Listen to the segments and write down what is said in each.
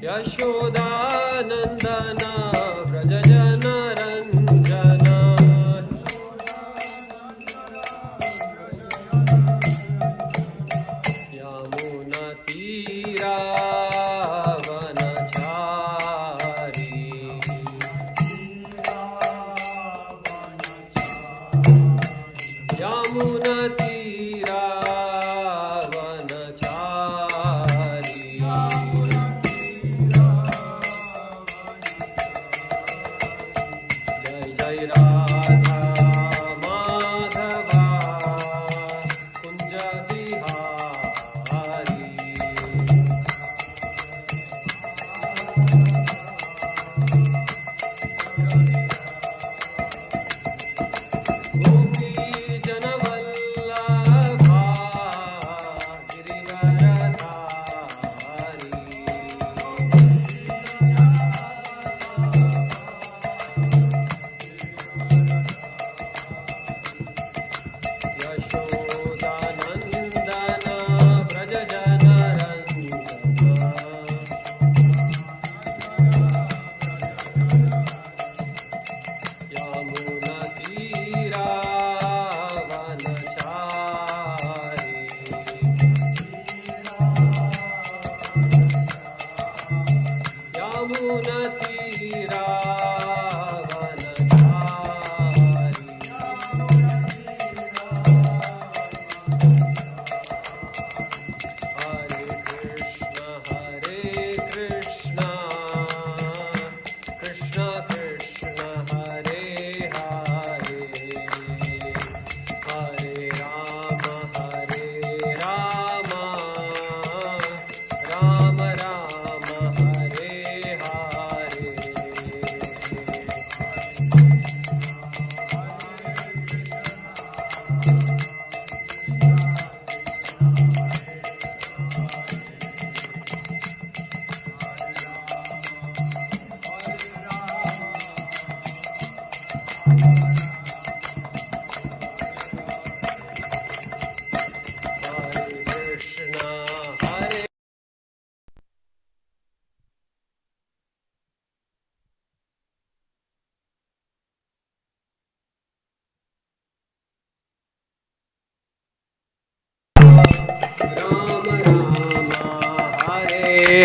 यशोदानन्दन व्रज जनरञ्जन यमुनतीरावनचारी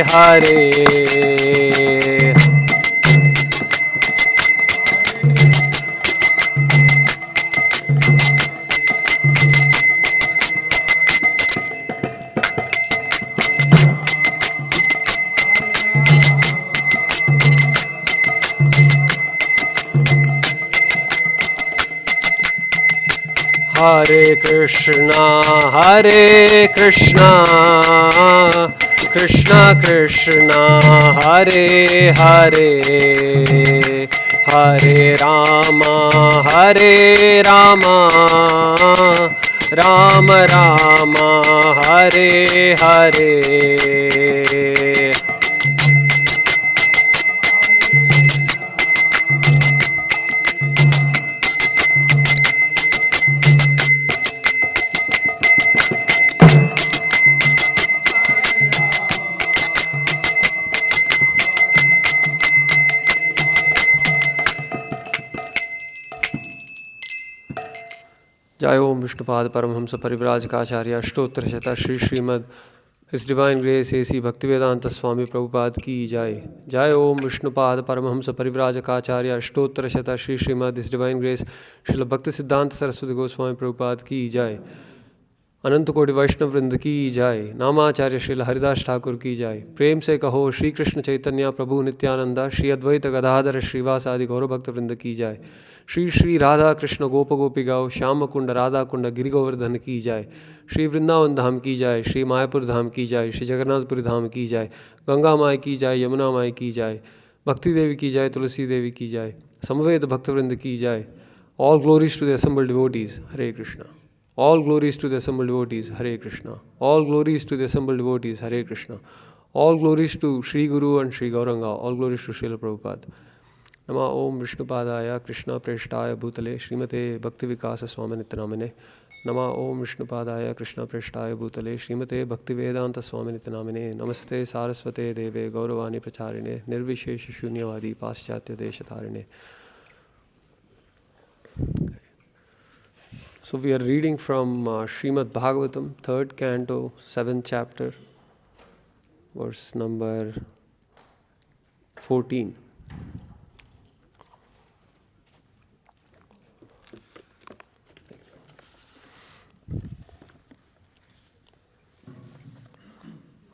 हरे हरे कृष्णा कृष्णा कृष्णा हरे हरे हरे राम राम राम हरे हरे जय ओम विष्णुपाद परमहंस परिव्राजकाचार्य अष्टोत्तर शत Shri Srimad his divine grace A C Bhaktivedanta Swami Prabhupada की जय। जय ओम विष्णुपाद परमहंस परिव्राजकाचार्य अष्टोत्तर शत Shri Srimad his divine grace Srila Bhakti Siddhanta Saraswati Goswami Prabhupada की जय। अनंत कोटि वैष्णव वृंद की जय। नामाचार्य श्रील हरिदास ठाकुर की जय। प्रेम से कहो श्री कृष्ण चैतन्य प्रभु नित्यानंदा श्री अद्वैत गदाधर श्रीवास आदि गौरव भक्त वृंद की जय। श्री श्री राधा कृष्ण गोप गोपी गाओ श्याम कुंड राधा कुंड गिरि गोवर्धन की जय। श्री वृंदावन धाम की जय। श्री मायापुर धाम की जय। श्री जगन्नाथपुरी धाम की जय। गंगा माई की जय। यमुना माई की जय। भक्ति देवी की जय। तुलसी देवी की जय। समवेत भक्तवृंद की जय। All glories to the assembled devotees. Hare Krishna. All glories to the assembled devotees. Hare Krishna. All glories to the assembled devotees. Hare Krishna. All glories to Sri Guru and Sri Gauranga. All glories to Srila Prabhupada. नमः ओम विष्णुपादाय कृष्णप्रेष्ठाय भूतले श्रीमते भक्तिविकासस्वामिनित्यनामिने नमः ओम विष्णुपादाय कृष्णप्रेष्ठाय भूतले श्रीमते भक्तिवेदान्तस्वामिनित्यनामिने नमस्ते सारस्वते देवे गौरवाणी प्रचारिणे निर्विशेष शून्यवादी पाश्चात्य देशतारिणे. So we are reading from Srimad Bhagavatam, 3rd canto, 7th chapter, verse number 14.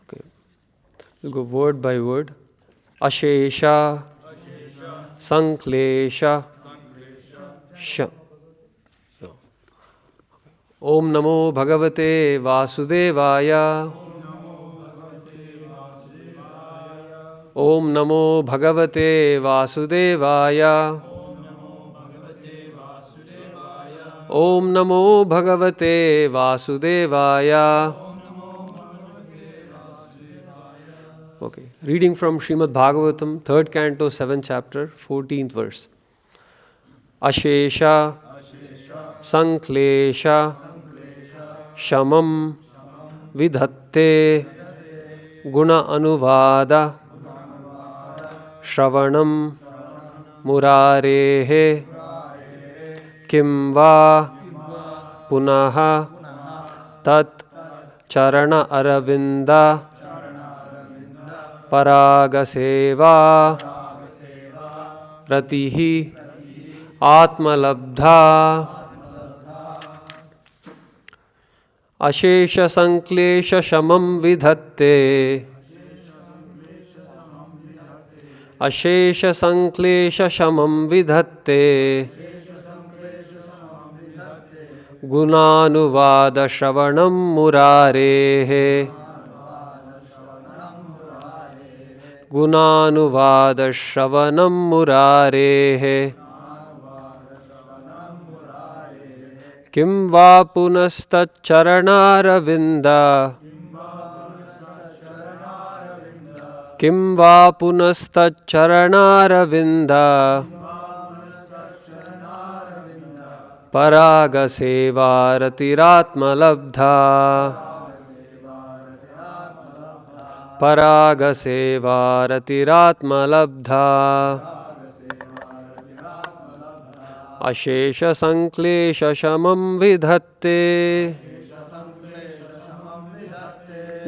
Okay. We'll go word by word. Ashesha, Sanklesha, Sha. Om Namo Bhagavate Vasudevaya. Om Namo Bhagavate Vasudevaya. Om Namo Bhagavate Vasudevaya. Okay. Reading from Srimad Bhagavatam, 3rd canto, 7th chapter, 14th verse. Ashesha, Sanklesha, Shamam, Vidhatte, Guna Anuvada, Shravanam, Murarehe, Kim va Punaha, Tat Charana Aravinda, Paragaseva, Ratihi, Atmalabdha. Ashesha Sanklesha Shamam Vidhatte. Ashesha Sanklesha Shamam Vidhatte. Gunanuvada Shravanam Murarehe. Gunanuvada Shravanam Murarehe. Kim va punastacharanaaravinda. Kim va punastacharanaaravinda. Paragasevaratirātmalabdha. Paragasevaratirātmalabdha. Ashesha Sanklesha Shamam Vidhatte.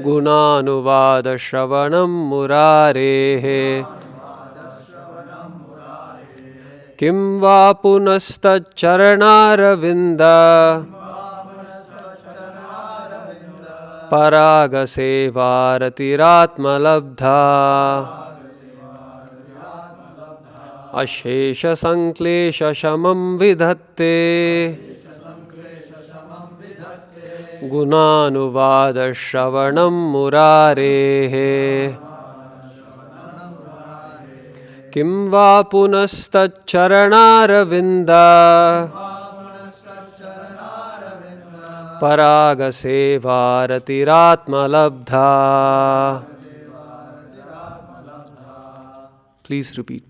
Gunanuvada Shravanam Murarehe. Kim va punastacharanaaravinda. Paragasevaratirātmalabdha. Ashesha Sanklesha Shamam Vidhatte. Gunanuvada Shravanam Murarehe. Kim va punastacharanaaravinda. Paragasevaratirātmalabdha. Please repeat.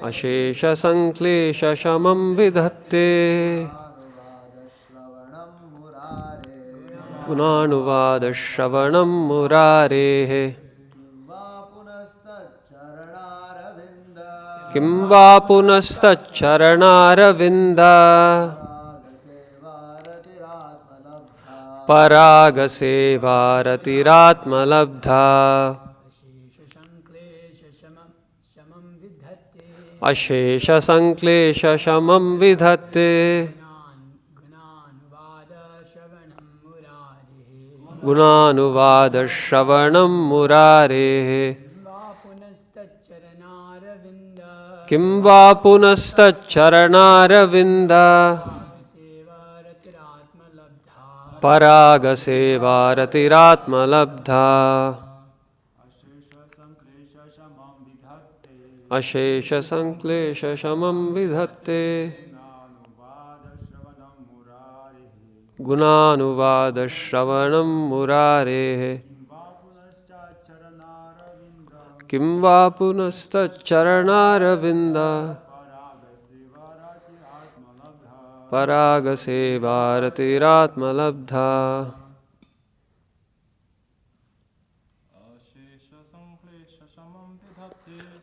Ashesha Sanklesha Shamam Vidhatte. Gunanuvada Shravanam Murarehe. Kim va punastacharanaaravinda. Paragasevaratirātmalabdha. Ashesha Sanklesha Shamam Vidhatte. Gunanuvada Shravanam Murarehe. Kim va punastacharanaaravinda. Paragasevaratirātmalabdha. Ashesha Sanklesha Shamam Vidhatte. Gunanuvada Shravanam Murarehe. Kim va punastacharanaravindam paragase bharatiratmalabdha.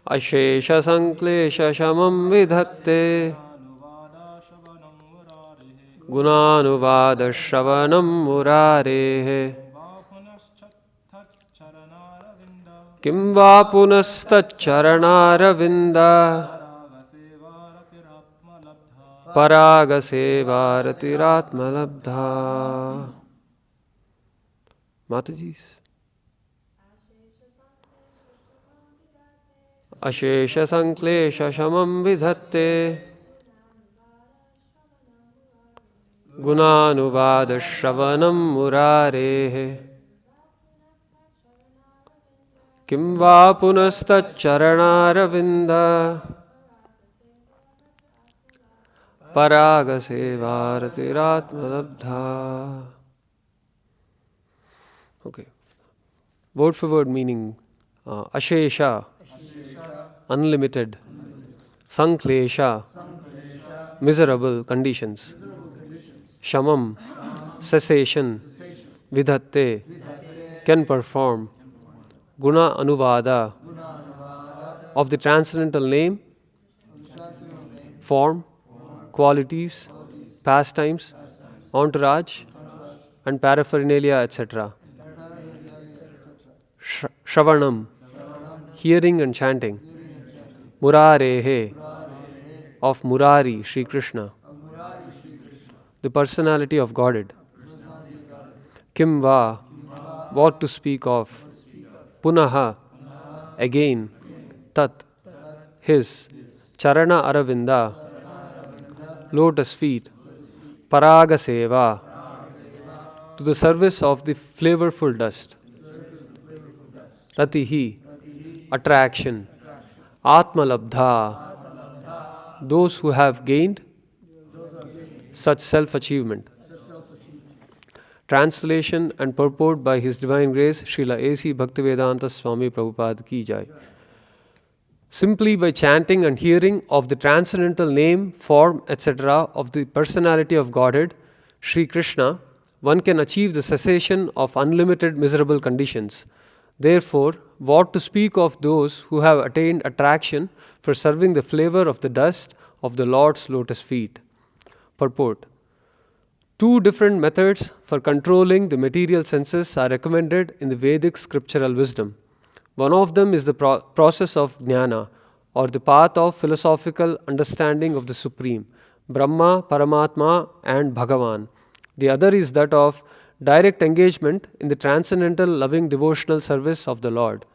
Ashesha sanklesha shamam vidhatte gunanuvada shravanam murarehe. Kim va punastacharanaravindam paragase bharatiratmalabdha. Mataji's. Ashesha sanklesha shamam vidhatte gunanuvada shravanam murarehe. Kim va punastacharanaravindam paragase bharatiratmalabdha. Okay. Word for word meaning. Ashesha, unlimited. Sanklesha, miserable conditions. Shamam, cessation. Vidhatte, can perform. Guna anuvada, of the transcendental name, form, qualities, pastimes, entourage, and paraphernalia, etc. Shravanam, hearing and chanting. Murarehe, of Murari, Sri Krishna, the personality of Godhead. Kim va, what to speak of. Punaha, again. Tat, his. Charana aravinda, lotus feet. Paraga seva, to the service of the flavorful dust. Ratihi, attraction. Atmalabdha, those who have gained such self-achievement. Translation and purport by His Divine Grace Srila A.C. Bhaktivedanta Swami Prabhupada ki jai. Simply by chanting and hearing of the transcendental name, form, etc. of the personality of Godhead, Sri Krishna, one can achieve the cessation of unlimited miserable conditions. Therefore, what to speak of those who have attained attraction for serving the flavor of the dust of the Lord's lotus feet. Purport. Two different methods for controlling the material senses are recommended in the Vedic scriptural wisdom. One of them is the process of jnana, or the path of philosophical understanding of the Supreme, Brahma, Paramatma and Bhagavan. The other is that of direct engagement in the transcendental loving devotional service of the Lord.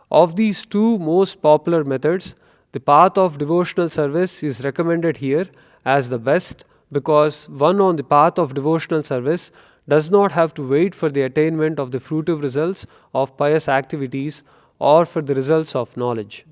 Of these two most popular methods, the path of devotional service is recommended here as the best, because one on the path of devotional service does not have to wait for the attainment of the fruitive results of pious activities or for the results of knowledge.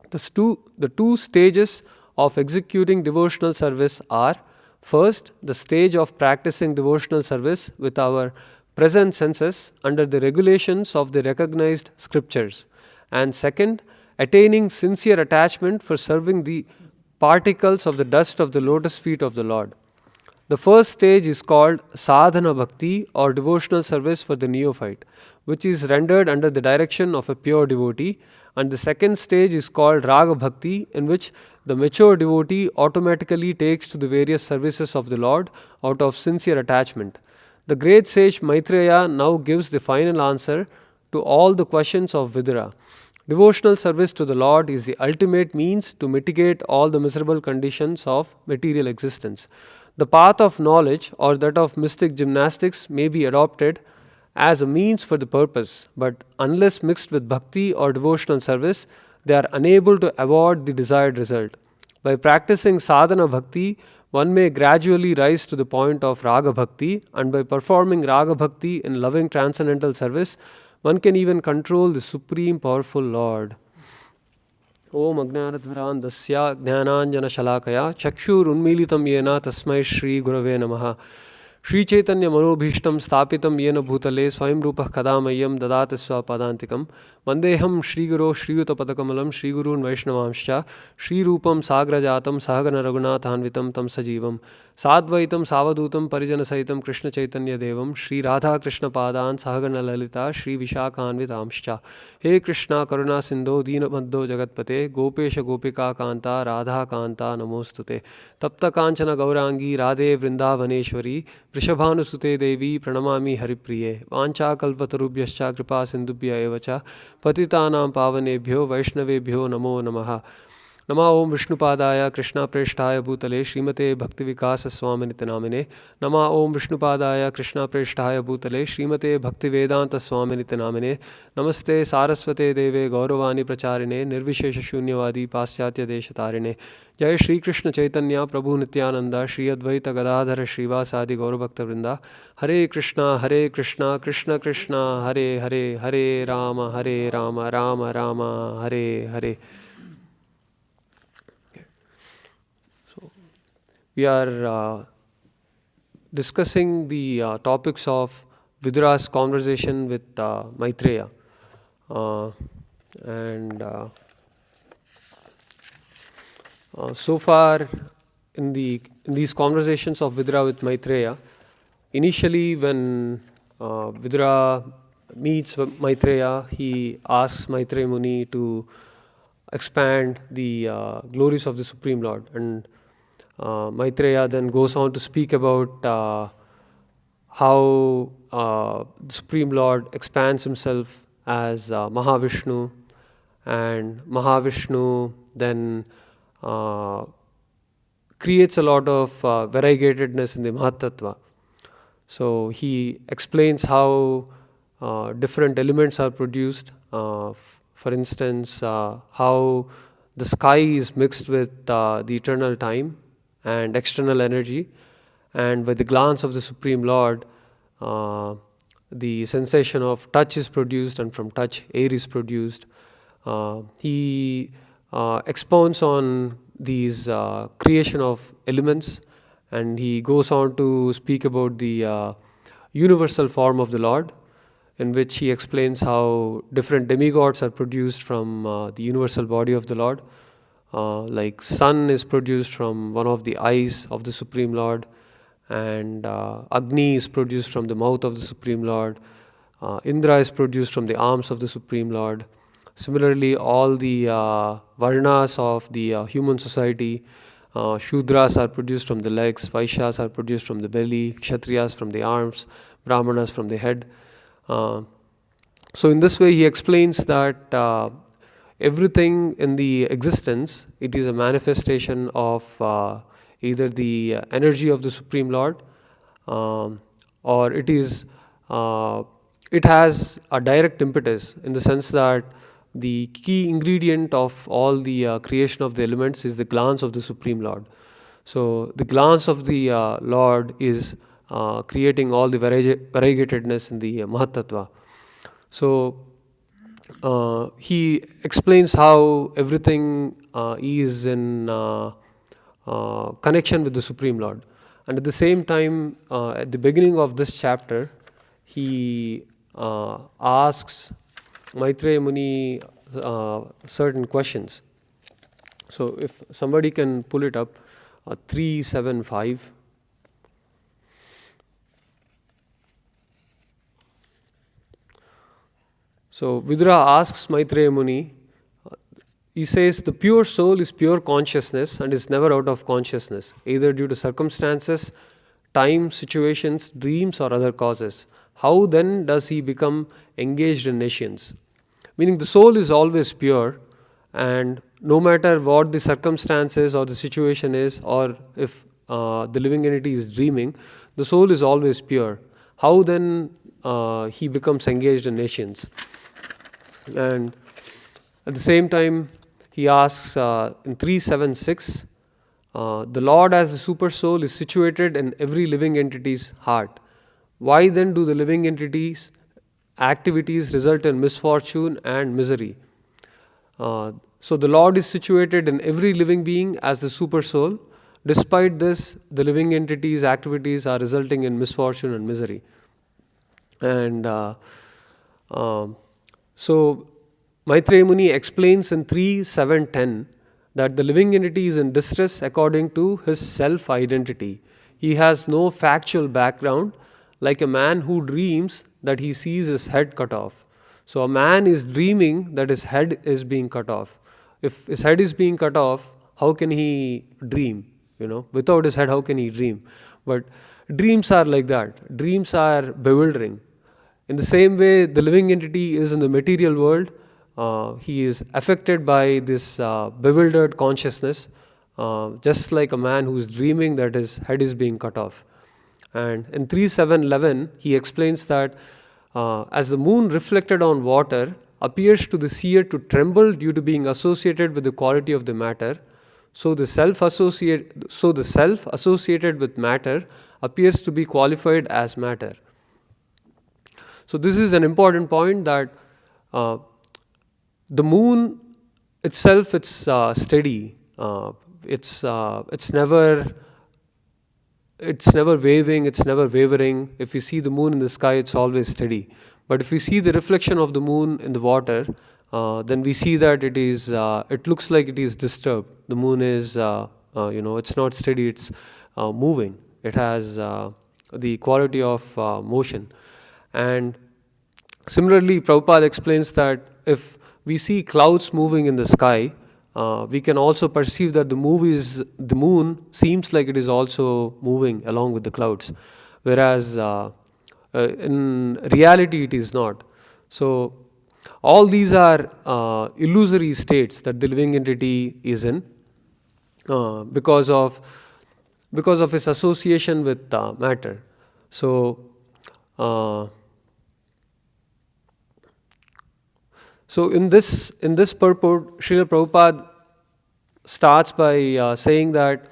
The two stages of executing devotional service are: first, the stage of practicing devotional service with our present senses under the regulations of the recognized scriptures, and second, attaining sincere attachment for serving the particles of the dust of the lotus feet of the Lord. The first stage is called sadhana bhakti, or devotional service for the neophyte, which is rendered under the direction of a pure devotee, and the second stage is called raga bhakti, in which the mature devotee automatically takes to the various services of the Lord out of sincere attachment. The great sage Maitreya now gives the final answer to all the questions of Vidura. Devotional service to the Lord is the ultimate means to mitigate all the miserable conditions of material existence. The path of knowledge, or that of mystic gymnastics, may be adopted as a means for the purpose, but unless mixed with bhakti or devotional service, they are unable to award the desired result. By practicing sadhana bhakti, one may gradually rise to the point of raga bhakti, and by performing raga bhakti in loving transcendental service, one can even control the supreme powerful Lord. Om Ajnanadvarandasya Jnananjana Shalakaya Chakshur Unmilitam Yena Tasmai Shri Gurave Namaha. Shri Chaitanya Manobhishtam Stapitam Yena Bhutale Swayam Rupah Kadamayam Dadati Swapadantikam Vandeham Shri Guru Shriyuta Padakamalam Shri Gurun Vaishnavamscha Shri Rupam Sagrajatam Sahagana Raghunathanvitam Tam Sajivam Sadvaitam Savadutam Parijana Saitam Krishna Chaitanya Devam Shri Radha Krishna Padan Sahagana Lalita Shri Vishakhanvitamscha He Krishna Karuna Sindho Dina Madho Jagatpate Gopesha Gopika Kanta Radha Kanta Namostute Tapta Kanchana Gaurangi Radhe Vrindavaneshwari वृषभानुसुते देवी प्रणमामि हरिप्रिये वाञ्छाकल्पतरुभ्यश्च कृपा सिन्धुभ्य एव च पतितानां पावनेभ्यो वैष्णवेभ्यो नमो नमः नमः ओं विष्णुपादाय कृष्णाप्रेष्ठाय भूतले श्रीमते भक्तिविकासस्वामिनिति नामिने नमः ओं विष्णुपादाय कृष्णाप्रेष्ठाय भूतले श्रीमते भक्तिवेदान्तस्वामिनिति नामिने नमस्ते सारस्वते देवे गौरवाणी प्रचारिणे निर्विशेषशून्यवादी पाश्चात्यदेशतारिणे जय श्री कृष्ण चैतन्य प्रभु नित्यानंद श्री अद्वैत गदाधर श्रीवासादि गौरभक्तवृंदा हरे Krishna Krishna Krishna Hare Hare Hare Ram Ram Ram Hare Hare. We are discussing the topics of Vidura's conversation with Maitreya. So far, in these conversations of Vidura with Maitreya, initially when Vidura meets Maitreya, he asks Maitreya Muni to expand the glories of the Supreme Lord, and Maitreya then goes on to speak about how the Supreme Lord expands himself as Mahavishnu, and Mahavishnu then creates a lot of variegatedness in the Mahatattva. So he explains how different elements are produced. For instance, how the sky is mixed with the eternal time and external energy, and with the glance of the Supreme Lord, the sensation of touch is produced, and from touch air is produced. He expounds on these creation of elements, and he goes on to speak about the universal form of the Lord, in which he explains how different demigods are produced from the universal body of the Lord. Like sun is produced from one of the eyes of the Supreme Lord, and Agni is produced from the mouth of the Supreme Lord. Indra is produced from the arms of the Supreme Lord. Similarly, all the varnas of the human society, Shudras are produced from the legs, Vaishyas are produced from the belly, Kshatriyas from the arms, Brahmanas from the head. So in this way he explains that everything in the existence, it is a manifestation of either the energy of the Supreme Lord, or it has a direct impetus, in the sense that the key ingredient of all the creation of the elements is the glance of the Supreme Lord. So the glance of the Lord is creating all the variegatedness in the Mahatattva. So he explains how everything is in connection with the Supreme Lord. And at the same time, at the beginning of this chapter, he asks Maitreya Muni certain questions. So if somebody can pull it up, 375. So Vidura asks Maitreya Muni, he says, the pure soul is pure consciousness and is never out of consciousness, either due to circumstances, time, situations, dreams, or other causes. How then does he become engaged in nescience? Meaning the soul is always pure, and no matter what the circumstances or the situation is, or if the living entity is dreaming, the soul is always pure. How then he becomes engaged in nescience? And at the same time, he asks in 376, the Lord as the super soul is situated in every living entity's heart. Why then do the living entities' activities result in misfortune and misery? So the Lord is situated in every living being as the super soul. despite this, the living entity's activities are resulting in misfortune and misery. And so Maitreya Muni explains in 3.7.10 that the living entity is in distress according to his self-identity. He has no factual background, like a man who dreams that he sees his head cut off. So a man is dreaming that his head is being cut off. If his head is being cut off, how can he dream? Without his head, how can he dream? But dreams are like that. Dreams are bewildering. In the same way, the living entity is in the material world. He is affected by this bewildered consciousness, just like a man who is dreaming that his head is being cut off. And in 3.7.11, he explains that as the moon reflected on water appears to the seer to tremble due to being associated with the quality of the matter, so the self associated with matter appears to be qualified as matter. So this is an important point, that the moon itself, it's steady. It's never waving, it's never wavering. If you see the moon in the sky, it's always steady. But if we see the reflection of the moon in the water, then we see that it looks like it is disturbed. The moon is, it's not steady, it's moving. It has the quality of motion. And similarly, Prabhupada explains that if we see clouds moving in the sky, we can also perceive that the moon seems like it is also moving along with the clouds, whereas in reality it is not. So all these are illusory states that the living entity is in because of its association with matter. So in this purport, Srila Prabhupada starts by saying that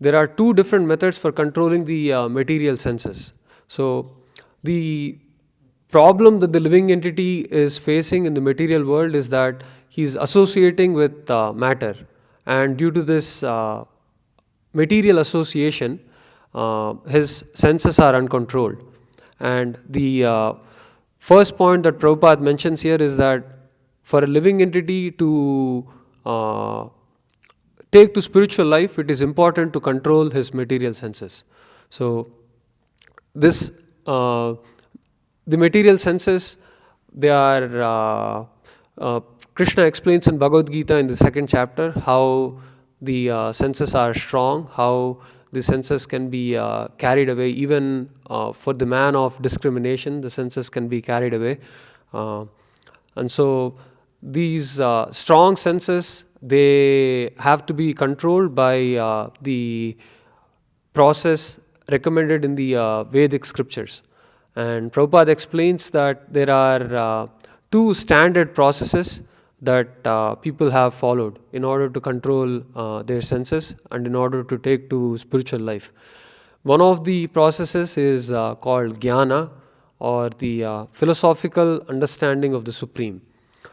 there are two different methods for controlling the material senses. So the problem that the living entity is facing in the material world is that he is associating with matter, and due to this material association, his senses are uncontrolled. And the first point that Prabhupada mentions here is that for a living entity to take to spiritual life, it is important to control his material senses. So this the material senses, they are Krishna explains in Bhagavad Gita in the 2nd chapter how the senses are strong, how the senses can be carried away. Even for the man of discrimination, the senses can be carried away. And so these strong senses, they have to be controlled by the process recommended in the Vedic scriptures. And Prabhupada explains that there are two standard processes that people have followed in order to control their senses and in order to take to spiritual life. One of the processes is called jnana, or the philosophical understanding of the Supreme.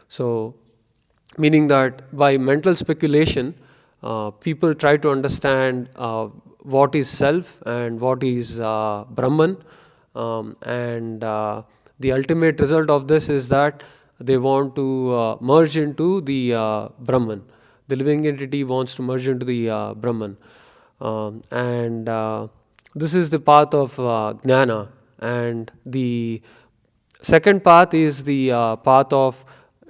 So, meaning that by mental speculation, people try to understand what is self and what is Brahman, and the ultimate result of this is that they want to merge into the Brahman. The living entity wants to merge into the Brahman. And this is the path of jnana. And the second path is the path of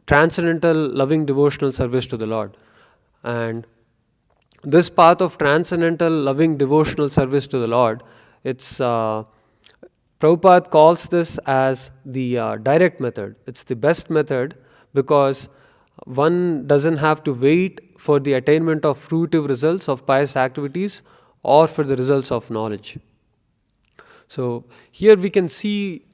transcendental loving devotional service to the Lord. And this path of transcendental loving devotional service to the Lord, it's Prabhupada calls this as the direct method. It's the best method because one doesn't have to wait for the attainment of fruitive results of pious activities or for the results of knowledge. So here we can see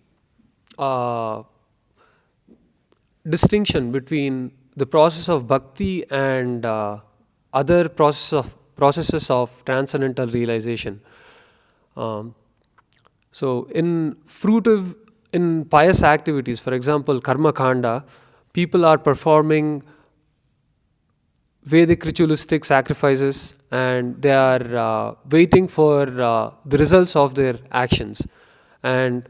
distinction between the process of bhakti and other processes of transcendental realization. So in pious activities, for example, karma kanda, people are performing Vedic ritualistic sacrifices and they are waiting for the results of their actions. And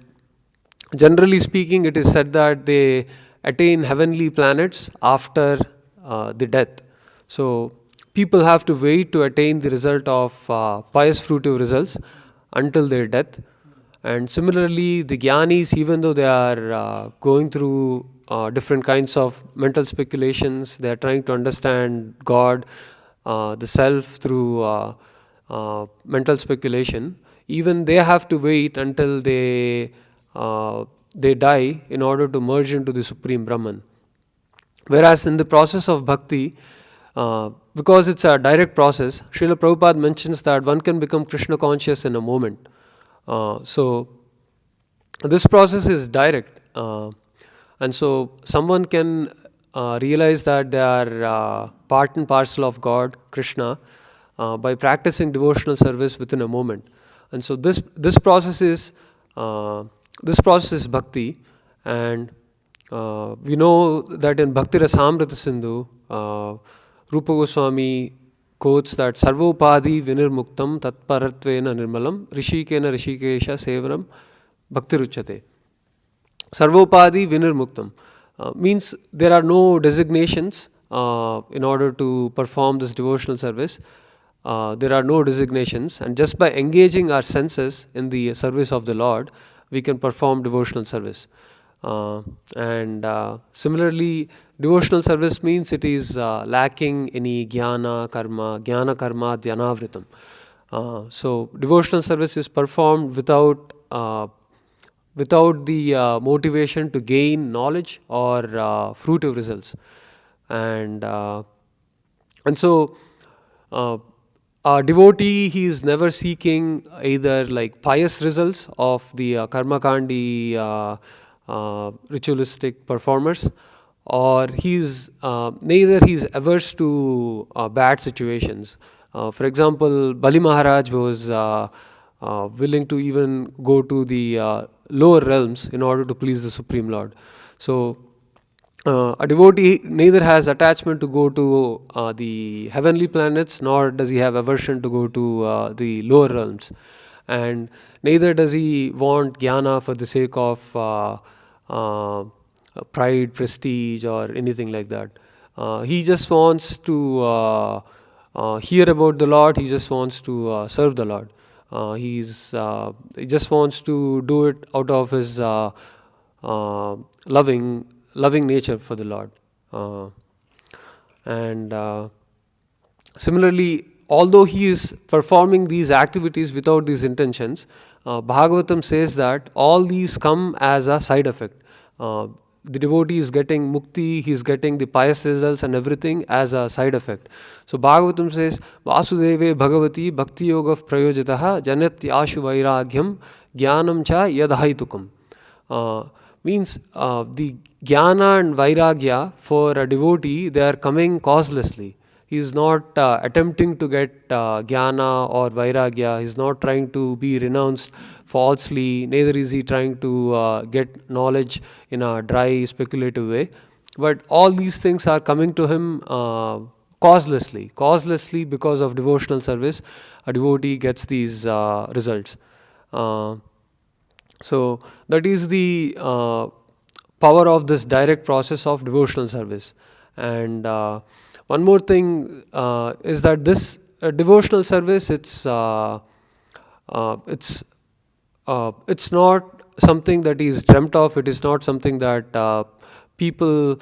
generally speaking, it is said that they attain heavenly planets after the death. So people have to wait to attain the result of pious fruitive results until their death. And similarly, the jnanis, even though they are going through different kinds of mental speculations, they are trying to understand God, the self through mental speculation. Even they have to wait until they die in order to merge into the Supreme Brahman. Whereas in the process of bhakti, because it's a direct process, Srila Prabhupada mentions that one can become Krishna conscious in a moment. So this process is direct, and so someone can realize that they are part and parcel of God, Krishna, by practicing devotional service within a moment. And so this process is bhakti, and we know that in Bhakti Rasamrita Sindhu, Rupa Goswami quotes that Sarvopadi Vinirmuktam Tatparatvena Nirmalam Rishikena Rishikesha Sevaram Bhaktiruchate. Sarvopadi Vinirmuktam means there are no designations in order to perform this devotional service. There are no designations, and just by engaging our senses in the service of the Lord, we can perform devotional service. And similarly, devotional service means it is lacking any jnana karma dhyanavritam. So devotional service is performed without the motivation to gain knowledge or fruitive results. And so a devotee, he is never seeking either like pious results of the karma kandi ritualistic performers, or he's neither he's averse to bad situations. For example, Bali Maharaj was willing to even go to the lower realms in order to please the Supreme Lord. So a devotee neither has attachment to go to the heavenly planets, nor does he have aversion to go to the lower realms, and neither does he want jnana for the sake of pride, prestige, or anything like that. He just wants to hear about the Lord. He just wants to serve the Lord. He just wants to do it out of his loving nature for the Lord. And similarly, although he is performing these activities without these intentions, Bhagavatam says that all these come as a side effect. The devotee is getting mukti, he is getting the pious results and everything as a side effect. So Bhagavatam says, Vasudeve Bhagavati Bhakti Yoga Prayojitaha Janatyashu Vairagyam Jnanam Cha Yadhaitukam. Means the jnana and vairagya for a devotee, they are coming causelessly. He is not attempting to get jnana or vairagya. He is not trying to be renounced falsely. Neither is he trying to get knowledge in a dry, speculative way. But all these things are coming to him causelessly. Causelessly, because of devotional service, a devotee gets these results. So that is the power of this direct process of devotional service. And one more thing is that this devotional service, it's not something that is dreamt of. It is not something that people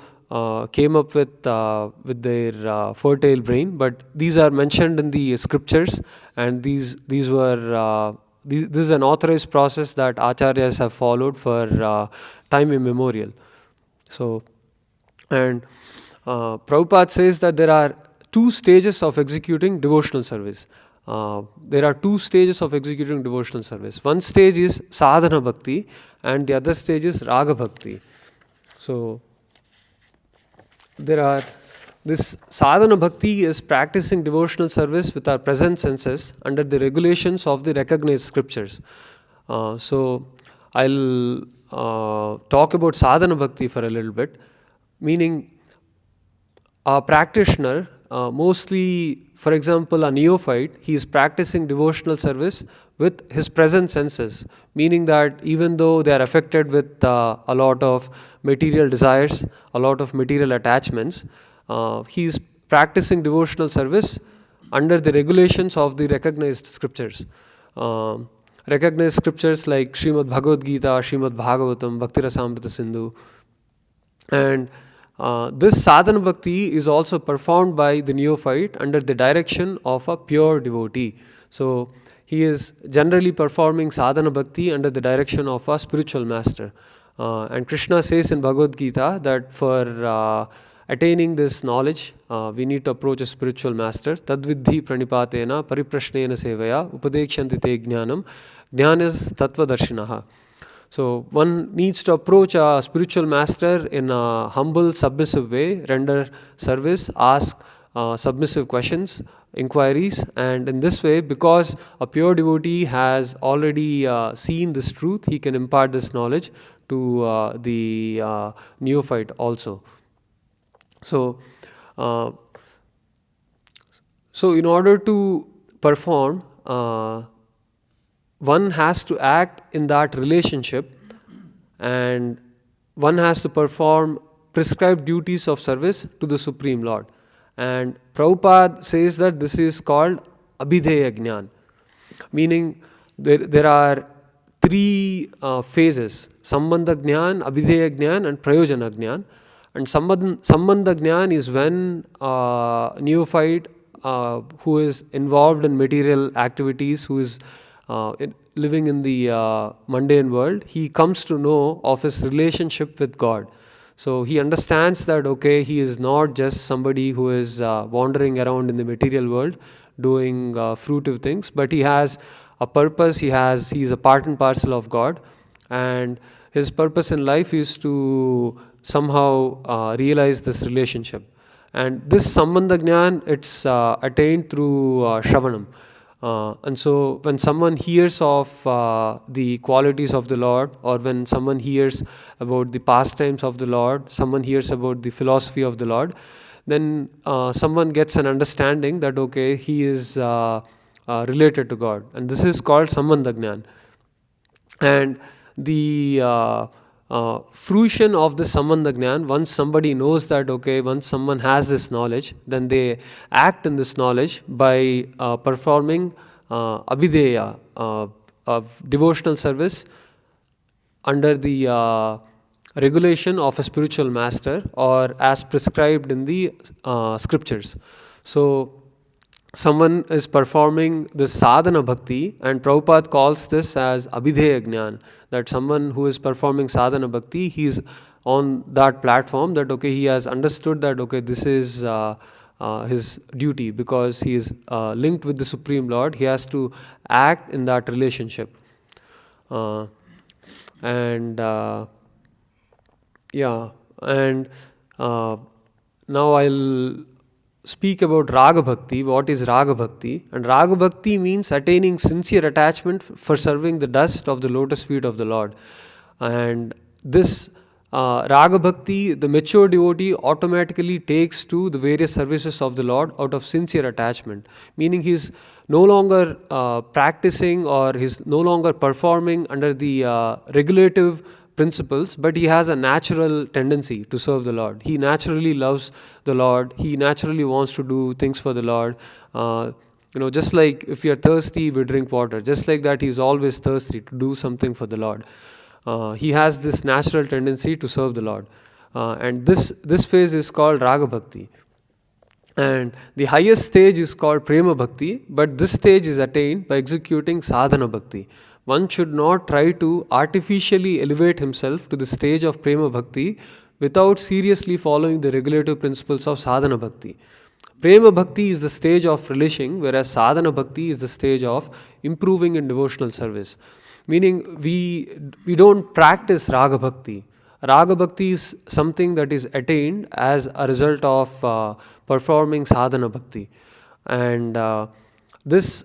came up with their fertile brain, but these are mentioned in the scriptures, and these were this is an authorized process that acharyas have followed for time immemorial. So, and Prabhupada says that there are two stages of executing devotional service. There are two stages of executing devotional service. One stage is sadhana bhakti, and the other stage is raga bhakti. So this sadhana bhakti is practicing devotional service with our present senses under the regulations of the recognized scriptures. So I'll talk about sadhana bhakti for a little bit, meaning a practitioner mostly, for example, a neophyte, he is practicing devotional service with his present senses, meaning that even though they are affected with a lot of material desires, a lot of material attachments, he is practicing devotional service under the regulations of the recognized scriptures. Recognized scriptures like Srimad Bhagavad Gita, Srimad Bhagavatam, Bhakti Rasamrita Sindhu. And this sadhana bhakti is also performed by the neophyte under the direction of a pure devotee. So he is generally performing sadhana bhakti under the direction of a spiritual master. And Krishna says in Bhagavad Gita that for attaining this knowledge, we need to approach a spiritual master. Tadvidhi pranipatena pariprashnena sevaya upadekshanti te jnanam jnanas tattvadarshinaha. So one needs to approach a spiritual master in a humble, submissive way, render service, ask submissive questions, inquiries, and in this way, because a pure devotee has already seen this truth, he can impart this knowledge to the neophyte also. So, in order to perform, one has to act in that relationship, and one has to perform prescribed duties of service to the Supreme Lord. And Prabhupada says that this is called Abhideya Jnana, meaning there are three phases: Sambandha Jnana, Abhideya Jnana, and Prayojana Jnana. And Sambandha Jnana is when neophyte who is involved in material activities, who is living in the mundane world, he comes to know of his relationship with God. So he understands that, okay, he is not just somebody who is wandering around in the material world doing fruitive things, but he has a purpose, he is a part and parcel of God, and his purpose in life is to somehow realize this relationship. And this Sambandha Jnana, it's attained through Shravanam. And so when someone hears of the qualities of the Lord, or when someone hears about the pastimes of the Lord, someone hears about the philosophy of the Lord, then someone gets an understanding that, okay, he is related to God. And this is called Sambandha Jnana. And the fruition of the Sambandha Jnana, once somebody knows that, okay, once someone has this knowledge, then they act in this knowledge by performing Abhideya, devotional service under the regulation of a spiritual master, or as prescribed in the scriptures. So someone is performing this sadhana bhakti, and Prabhupada calls this as Abhideya Jnana, that someone who is performing sadhana bhakti, he is on that platform that, okay, he has understood that, okay, this is his duty, because he is linked with the Supreme Lord. He has to act in that relationship. Now I'll speak about Raga Bhakti. What is Raga Bhakti? And Raga Bhakti means attaining sincere attachment for serving the dust of the lotus feet of the Lord. And this Raga Bhakti, the mature devotee automatically takes to the various services of the Lord out of sincere attachment. Meaning he is no longer practicing, or he is no longer performing under the regulative principles, but he has a natural tendency to serve the Lord. He naturally loves the Lord. He naturally wants to do things for the Lord. Just like if you are thirsty, we drink water. Just like that, he is always thirsty to do something for the Lord. He has this natural tendency to serve the Lord. And this phase is called Raga Bhakti. And the highest stage is called Prema Bhakti, but this stage is attained by executing Sadhana Bhakti. One should not try to artificially elevate himself to the stage of Prema Bhakti without seriously following the regulative principles of Sadhana Bhakti. Prema Bhakti is the stage of relishing, whereas Sadhana Bhakti is the stage of improving in devotional service. Meaning we don't practice Raga Bhakti. Raga Bhakti is something that is attained as a result of performing Sadhana Bhakti. And this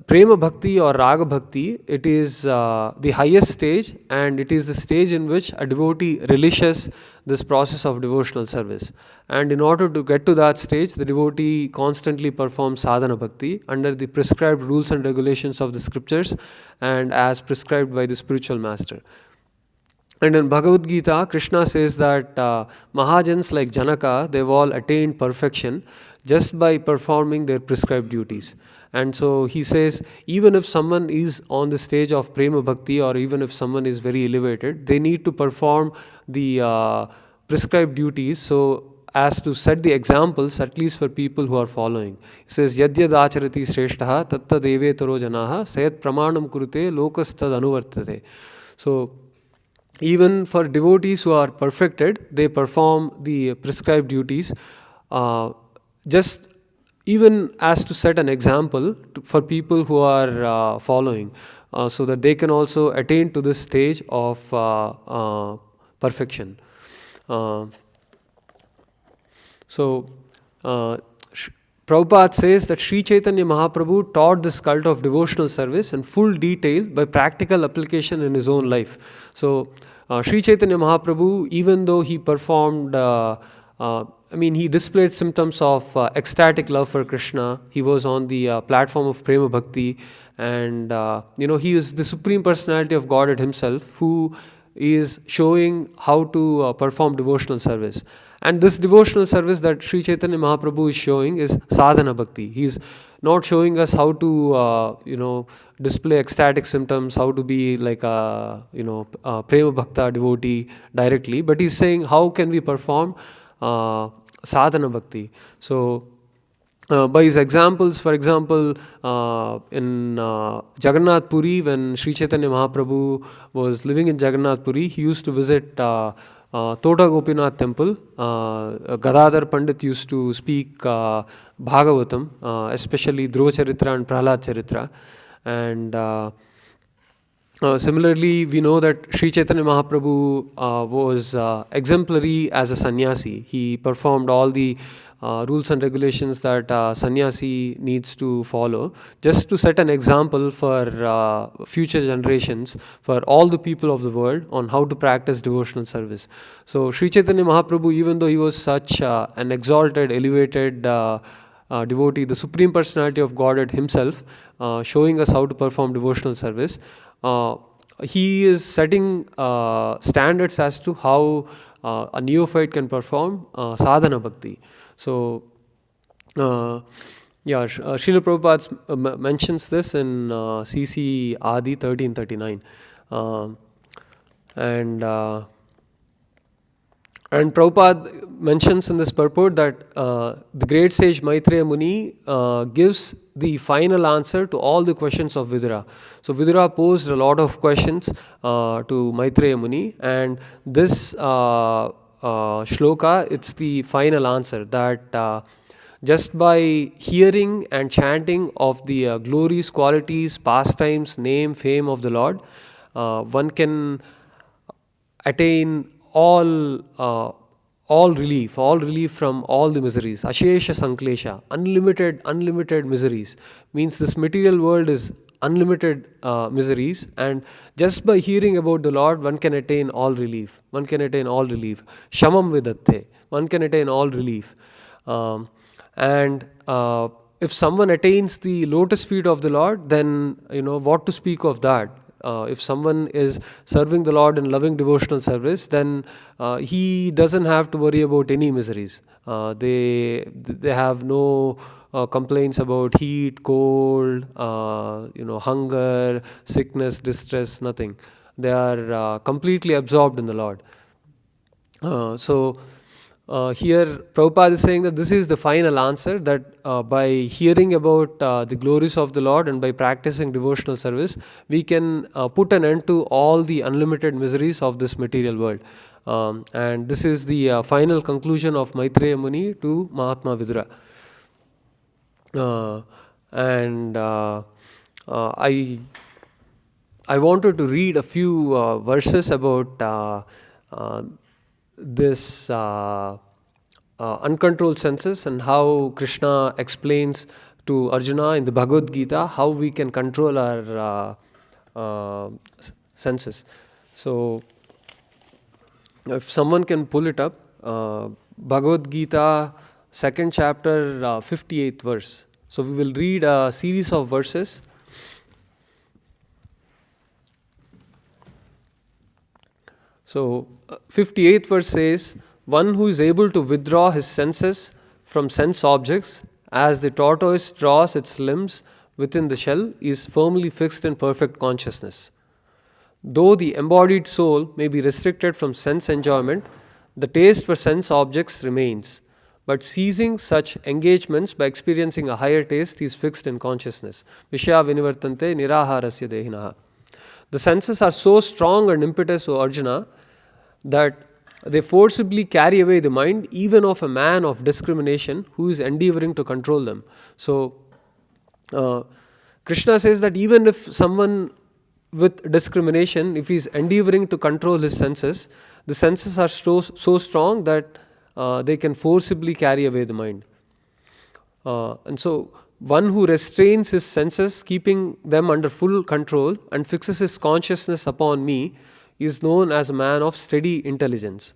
Prema Bhakti or Raga Bhakti, it is the highest stage, and it is the stage in which a devotee relishes this process of devotional service. And in order to get to that stage, the devotee constantly performs sadhana bhakti under the prescribed rules and regulations of the scriptures and as prescribed by the spiritual master. And in Bhagavad Gita, Krishna says that Mahajans like Janaka, they've all attained perfection just by performing their prescribed duties. And so he says, even if someone is on the stage of Prema Bhakti, or even if someone is very elevated, they need to perform the prescribed duties so as to set the examples, at least for people who are following. He says, Yadyad acharati shreshtaha tatta devetaro janaha sayat pramanam kurute lokastad anuvartate. So, even for devotees who are perfected, they perform the prescribed duties just even as to set an example for people who are following, so that they can also attain to this stage of perfection. Prabhupada says that Sri Chaitanya Mahaprabhu taught this cult of devotional service in full detail by practical application in his own life. So, Sri Chaitanya Mahaprabhu, even though he performed, he displayed symptoms of ecstatic love for Krishna. He was on the platform of Prema Bhakti, and he is the Supreme Personality of Godhead himself, who is showing how to perform devotional service. And this devotional service that Sri Chaitanya Mahaprabhu is showing is sadhana bhakti. He is not showing us how to, display ecstatic symptoms, how to be like a, prema bhakta devotee directly, but he's saying how can we perform sadhana bhakti. So, by his examples, for example, in Jagannath Puri, when Sri Chaitanya Mahaprabhu was living in Jagannath Puri, he used to visit Tota Gopinath temple. Gadadhar Pandit used to speak Bhagavatam, especially Dhruva Charitra and Prahlad Charitra. And similarly, we know that Sri Chaitanya Mahaprabhu was exemplary as a sannyasi. He performed all the rules and regulations that sannyasi needs to follow, just to set an example for future generations, for all the people of the world, on how to practice devotional service. So Sri Chaitanya Mahaprabhu, even though he was such an exalted, elevated devotee, the Supreme Personality of Godhead himself, showing us how to perform devotional service, he is setting standards as to how a neophyte can perform sadhana bhakti. So, Srila Prabhupada mentions this in CC Adi 1339. And Prabhupada mentions in this purport that the great sage Maitreya Muni gives the final answer to all the questions of Vidura. So Vidura posed a lot of questions to Maitreya Muni, and this shloka, it's the final answer, that just by hearing and chanting of the glories, qualities, pastimes, name, fame of the Lord, one can attain all relief from all the miseries. Ashesha Sanklesha, unlimited miseries. Means this material world is unlimited miseries, and just by hearing about the Lord, one can attain all relief. Shamam vidatte, one can attain all relief. And if someone attains the lotus feet of the Lord, then what to speak of that. If someone is serving the Lord in loving devotional service, then he doesn't have to worry about any miseries. They have no complaints about heat, cold, hunger, sickness, distress, nothing. They are completely absorbed in the Lord. Here Prabhupada is saying that this is the final answer, that by hearing about the glories of the Lord and by practicing devotional service, we can put an end to all the unlimited miseries of this material world. And this is the final conclusion of Maitreya Muni to Mahatma Vidura. I wanted to read a few verses about this uncontrolled senses and how Krishna explains to Arjuna in the Bhagavad Gita how we can control our senses. So if someone can pull it up, Bhagavad Gita, 2nd chapter, 58th verse. So we will read a series of verses. So 58th verse says, one who is able to withdraw his senses from sense objects as the tortoise draws its limbs within the shell is firmly fixed in perfect consciousness. Though the embodied soul may be restricted from sense enjoyment, the taste for sense objects remains. But ceasing such engagements by experiencing a higher taste is fixed in consciousness. Vishya vinivartante niraharasya dehinaha. The senses are so strong and impetuous, O Arjuna, that they forcibly carry away the mind even of a man of discrimination who is endeavoring to control them. So, Krishna says that even if someone with discrimination, if he is endeavoring to control his senses, the senses are so strong that they can forcibly carry away the mind. And so, one who restrains his senses, keeping them under full control, and fixes his consciousness upon me, is known as a man of steady intelligence.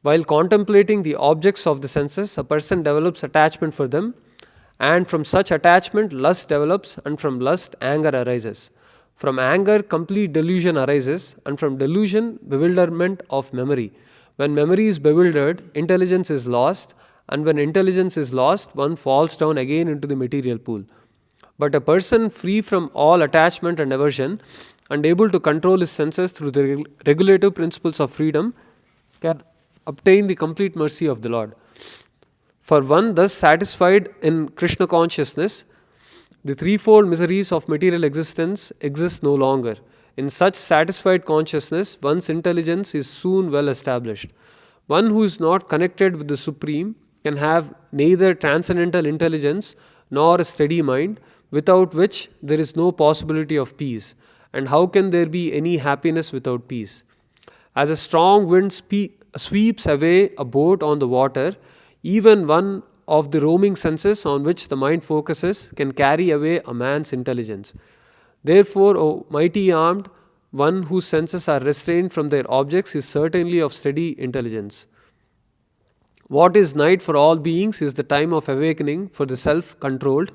While contemplating the objects of the senses, a person develops attachment for them, and from such attachment, lust develops, and from lust, anger arises. From anger, complete delusion arises, and from delusion, bewilderment of memory. When memory is bewildered, intelligence is lost, and when intelligence is lost, one falls down again into the material pool. But a person free from all attachment and aversion, and able to control his senses through the regulative principles of freedom, can obtain the complete mercy of the Lord. For one thus satisfied in Krishna consciousness, the threefold miseries of material existence exist no longer. In such satisfied consciousness, one's intelligence is soon well established. One who is not connected with the Supreme can have neither transcendental intelligence nor a steady mind, without which there is no possibility of peace. And how can there be any happiness without peace? As a strong wind sweeps away a boat on the water, even one of the roaming senses on which the mind focuses can carry away a man's intelligence. Therefore, O mighty armed, one whose senses are restrained from their objects is certainly of steady intelligence. What is night for all beings is the time of awakening for the self-controlled,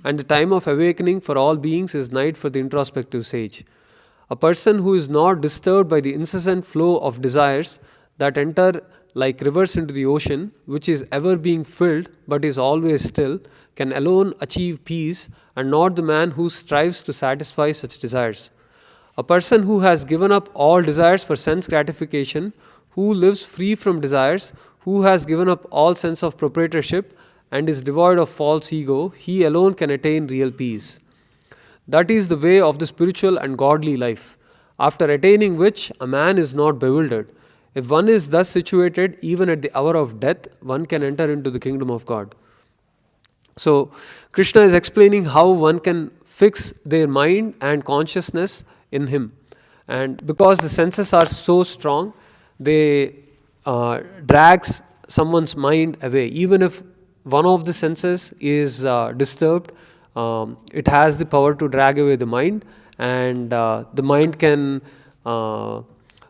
and the time of awakening for all beings is night for the introspective sage. A person who is not disturbed by the incessant flow of desires that enter like rivers into the ocean, which is ever being filled but is always still, can alone achieve peace, and not the man who strives to satisfy such desires. A person who has given up all desires for sense gratification, who lives free from desires, who has given up all sense of proprietorship, and is devoid of false ego, he alone can attain real peace. That is the way of the spiritual and godly life, after attaining which a man is not bewildered. If one is thus situated, even at the hour of death, one can enter into the kingdom of God. So, Krishna is explaining how one can fix their mind and consciousness in him. And because the senses are so strong, they drags someone's mind away. Even if one of the senses is disturbed, it has the power to drag away the mind, and the mind can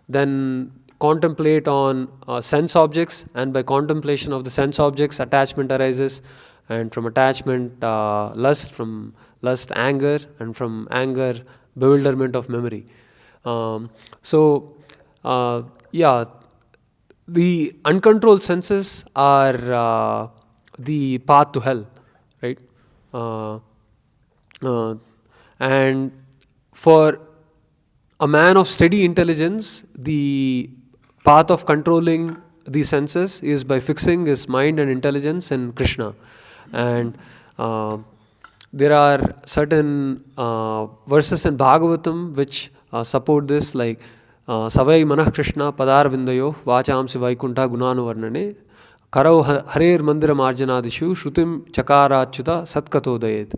then contemplate on sense objects, and by contemplation of the sense objects, attachment arises, and from attachment, lust, from lust, anger, and from anger, bewilderment of memory. The uncontrolled senses are the path to hell, right? And for a man of steady intelligence, the path of controlling the senses is by fixing his mind and intelligence in Krishna. And there are certain verses in Bhagavatam which support this, like Savai Manah Krishna Padar Vindayo Vachamsi Vaikunta Gunanu Varnane Karau Harer Mandira Marjanadishu Shrutim Chakarachyuta Satkato Dayet.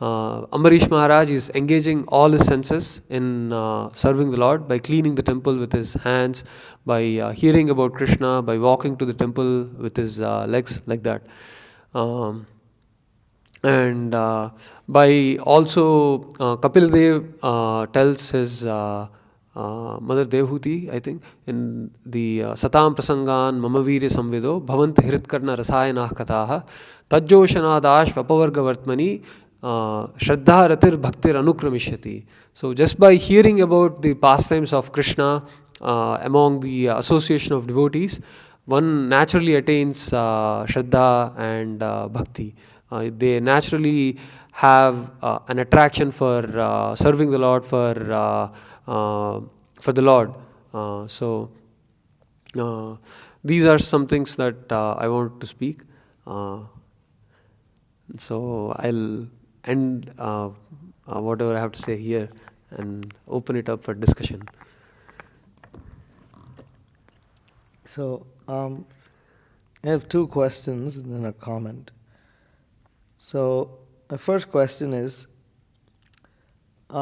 Ambarish Maharaj is engaging all his senses in serving the Lord by cleaning the temple with his hands, by hearing about Krishna, by walking to the temple with his legs, like that. And by also Kapil Dev tells his mother Devhuti, I think, in the Satam Prasangan Mama Virya Samvido Bhavant Hritkarna Rasayana Kataha Tajjoshanadash Vapavarga Vartmani Shraddha Ratir Bhaktir Anukramishati. So just by hearing about the pastimes of Krishna among the association of devotees, one naturally attains Shraddha and Bhakti. They naturally have an attraction for serving the Lord, for the Lord. So these are some things that I want to speak. So I'll end whatever I have to say here and open it up for discussion. So I have two questions and then a comment. So my first question is, we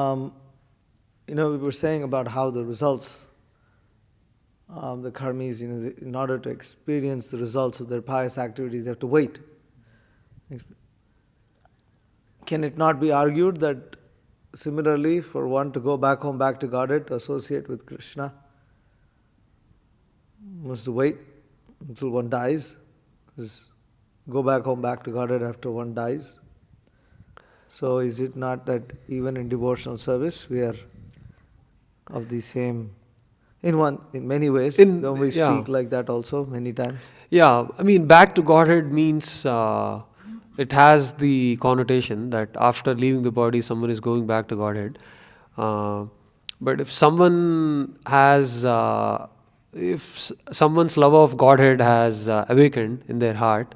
were saying about how the results, the karmis, in order to experience the results of their pious activities, they have to wait. Can it not be argued that similarly, for one to go back home, back to Godhead, to associate with Krishna, must wait until one dies? Just go back home, back to Godhead after one dies. So is it not that even in devotional service we are of the same, in many ways, don't we speak like that also many times? Yeah, I mean, back to Godhead means it has the connotation that after leaving the body, someone is going back to Godhead. But if someone has, someone's love of Godhead has awakened in their heart,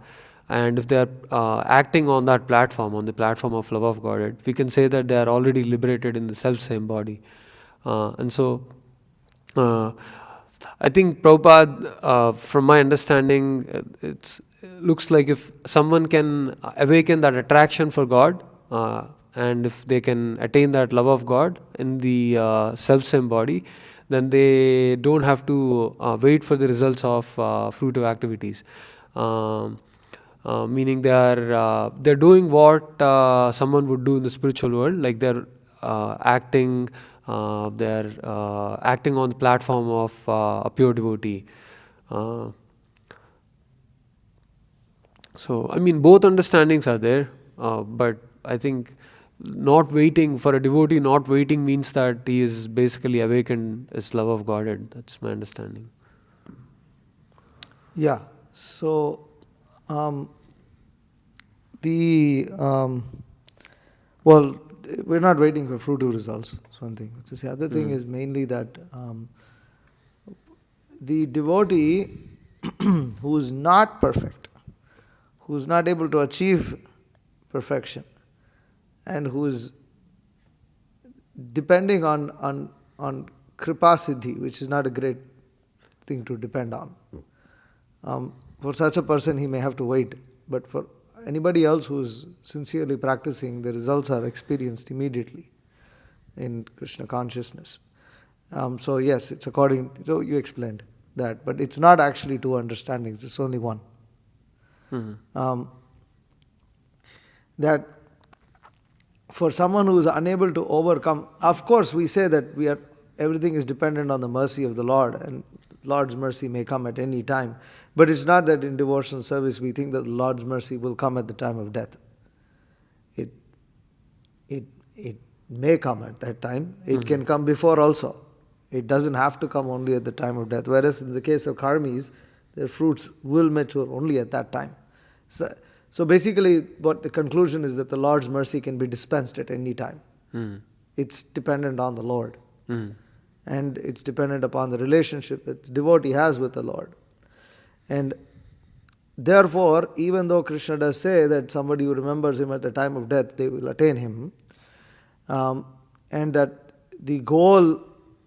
and if they are acting on that platform, on the platform of love of Godhead, we can say that they are already liberated in the self-same body. And so, I think Prabhupada, from my understanding, it looks like if someone can awaken that attraction for God, and if they can attain that love of God in the self-same body, then they don't have to wait for the results of fruitive activities. Meaning they're doing what someone would do in the spiritual world, like they're acting on the platform of a pure devotee. So I mean, both understandings are there, but I think not waiting for a devotee, not waiting means that he is basically awakened his love of Godhead. That's my understanding. Yeah. So well, we're not waiting for fruitive results. That's one thing. The other thing is mainly that the devotee who is not perfect, who is not able to achieve perfection, and who is depending on kripa siddhi, which is not a great thing to depend on. For such a person, he may have to wait. But for anybody else who is sincerely practicing, the results are experienced immediately in Krishna consciousness. So yes, it's according. So you explained that, but it's not actually two understandings. It's only one. That for someone who is unable to overcome, of course, we say that everything is dependent on the mercy of the Lord, and Lord's mercy may come at any time. But it's not that in devotional service we think that the Lord's mercy will come at the time of death. It may come at that time. It can come before also. It doesn't have to come only at the time of death. Whereas in the case of karmis, their fruits will mature only at that time. So basically, what the conclusion is that the Lord's mercy can be dispensed at any time. It's dependent on the Lord. And it's dependent upon the relationship that the devotee has with the Lord. And therefore, even though Krishna does say that somebody who remembers him at the time of death, they will attain him, and that the goal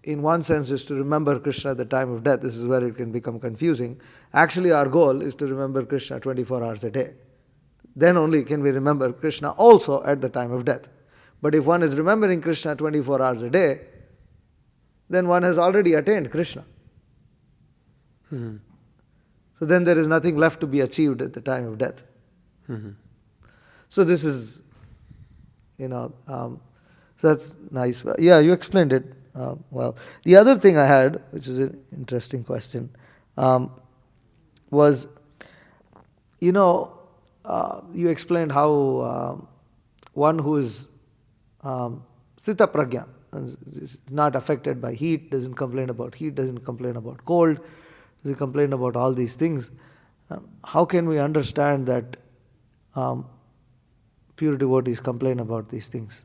in one sense is to remember Krishna at the time of death. This is where it can become confusing. Actually, our goal is to remember Krishna 24 hours a day. Then only can we remember Krishna also at the time of death. But if one is remembering Krishna 24 hours a day, then one has already attained Krishna. So then there is nothing left to be achieved at the time of death. So this is, so that's nice. Yeah, you explained it well. The other thing I had, which is an interesting question, was, you explained how one who is Sita Pragya, is not affected by heat, doesn't complain about heat, doesn't complain about cold, doesn't complain about all these things. How can we understand that pure devotees complain about these things?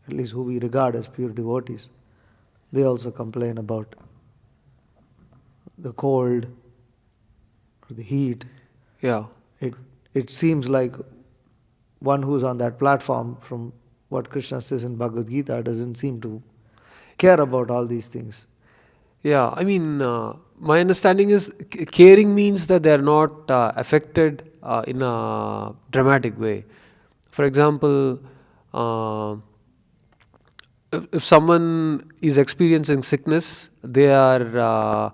At least who we regard as pure devotees. They also complain about the cold or the heat. Yeah. It seems like one who's on that platform, from what Krishna says in Bhagavad Gita, doesn't seem to care about all these things. Yeah, I mean, my understanding is caring means that they're not affected in a dramatic way. For example, if someone is experiencing sickness, they're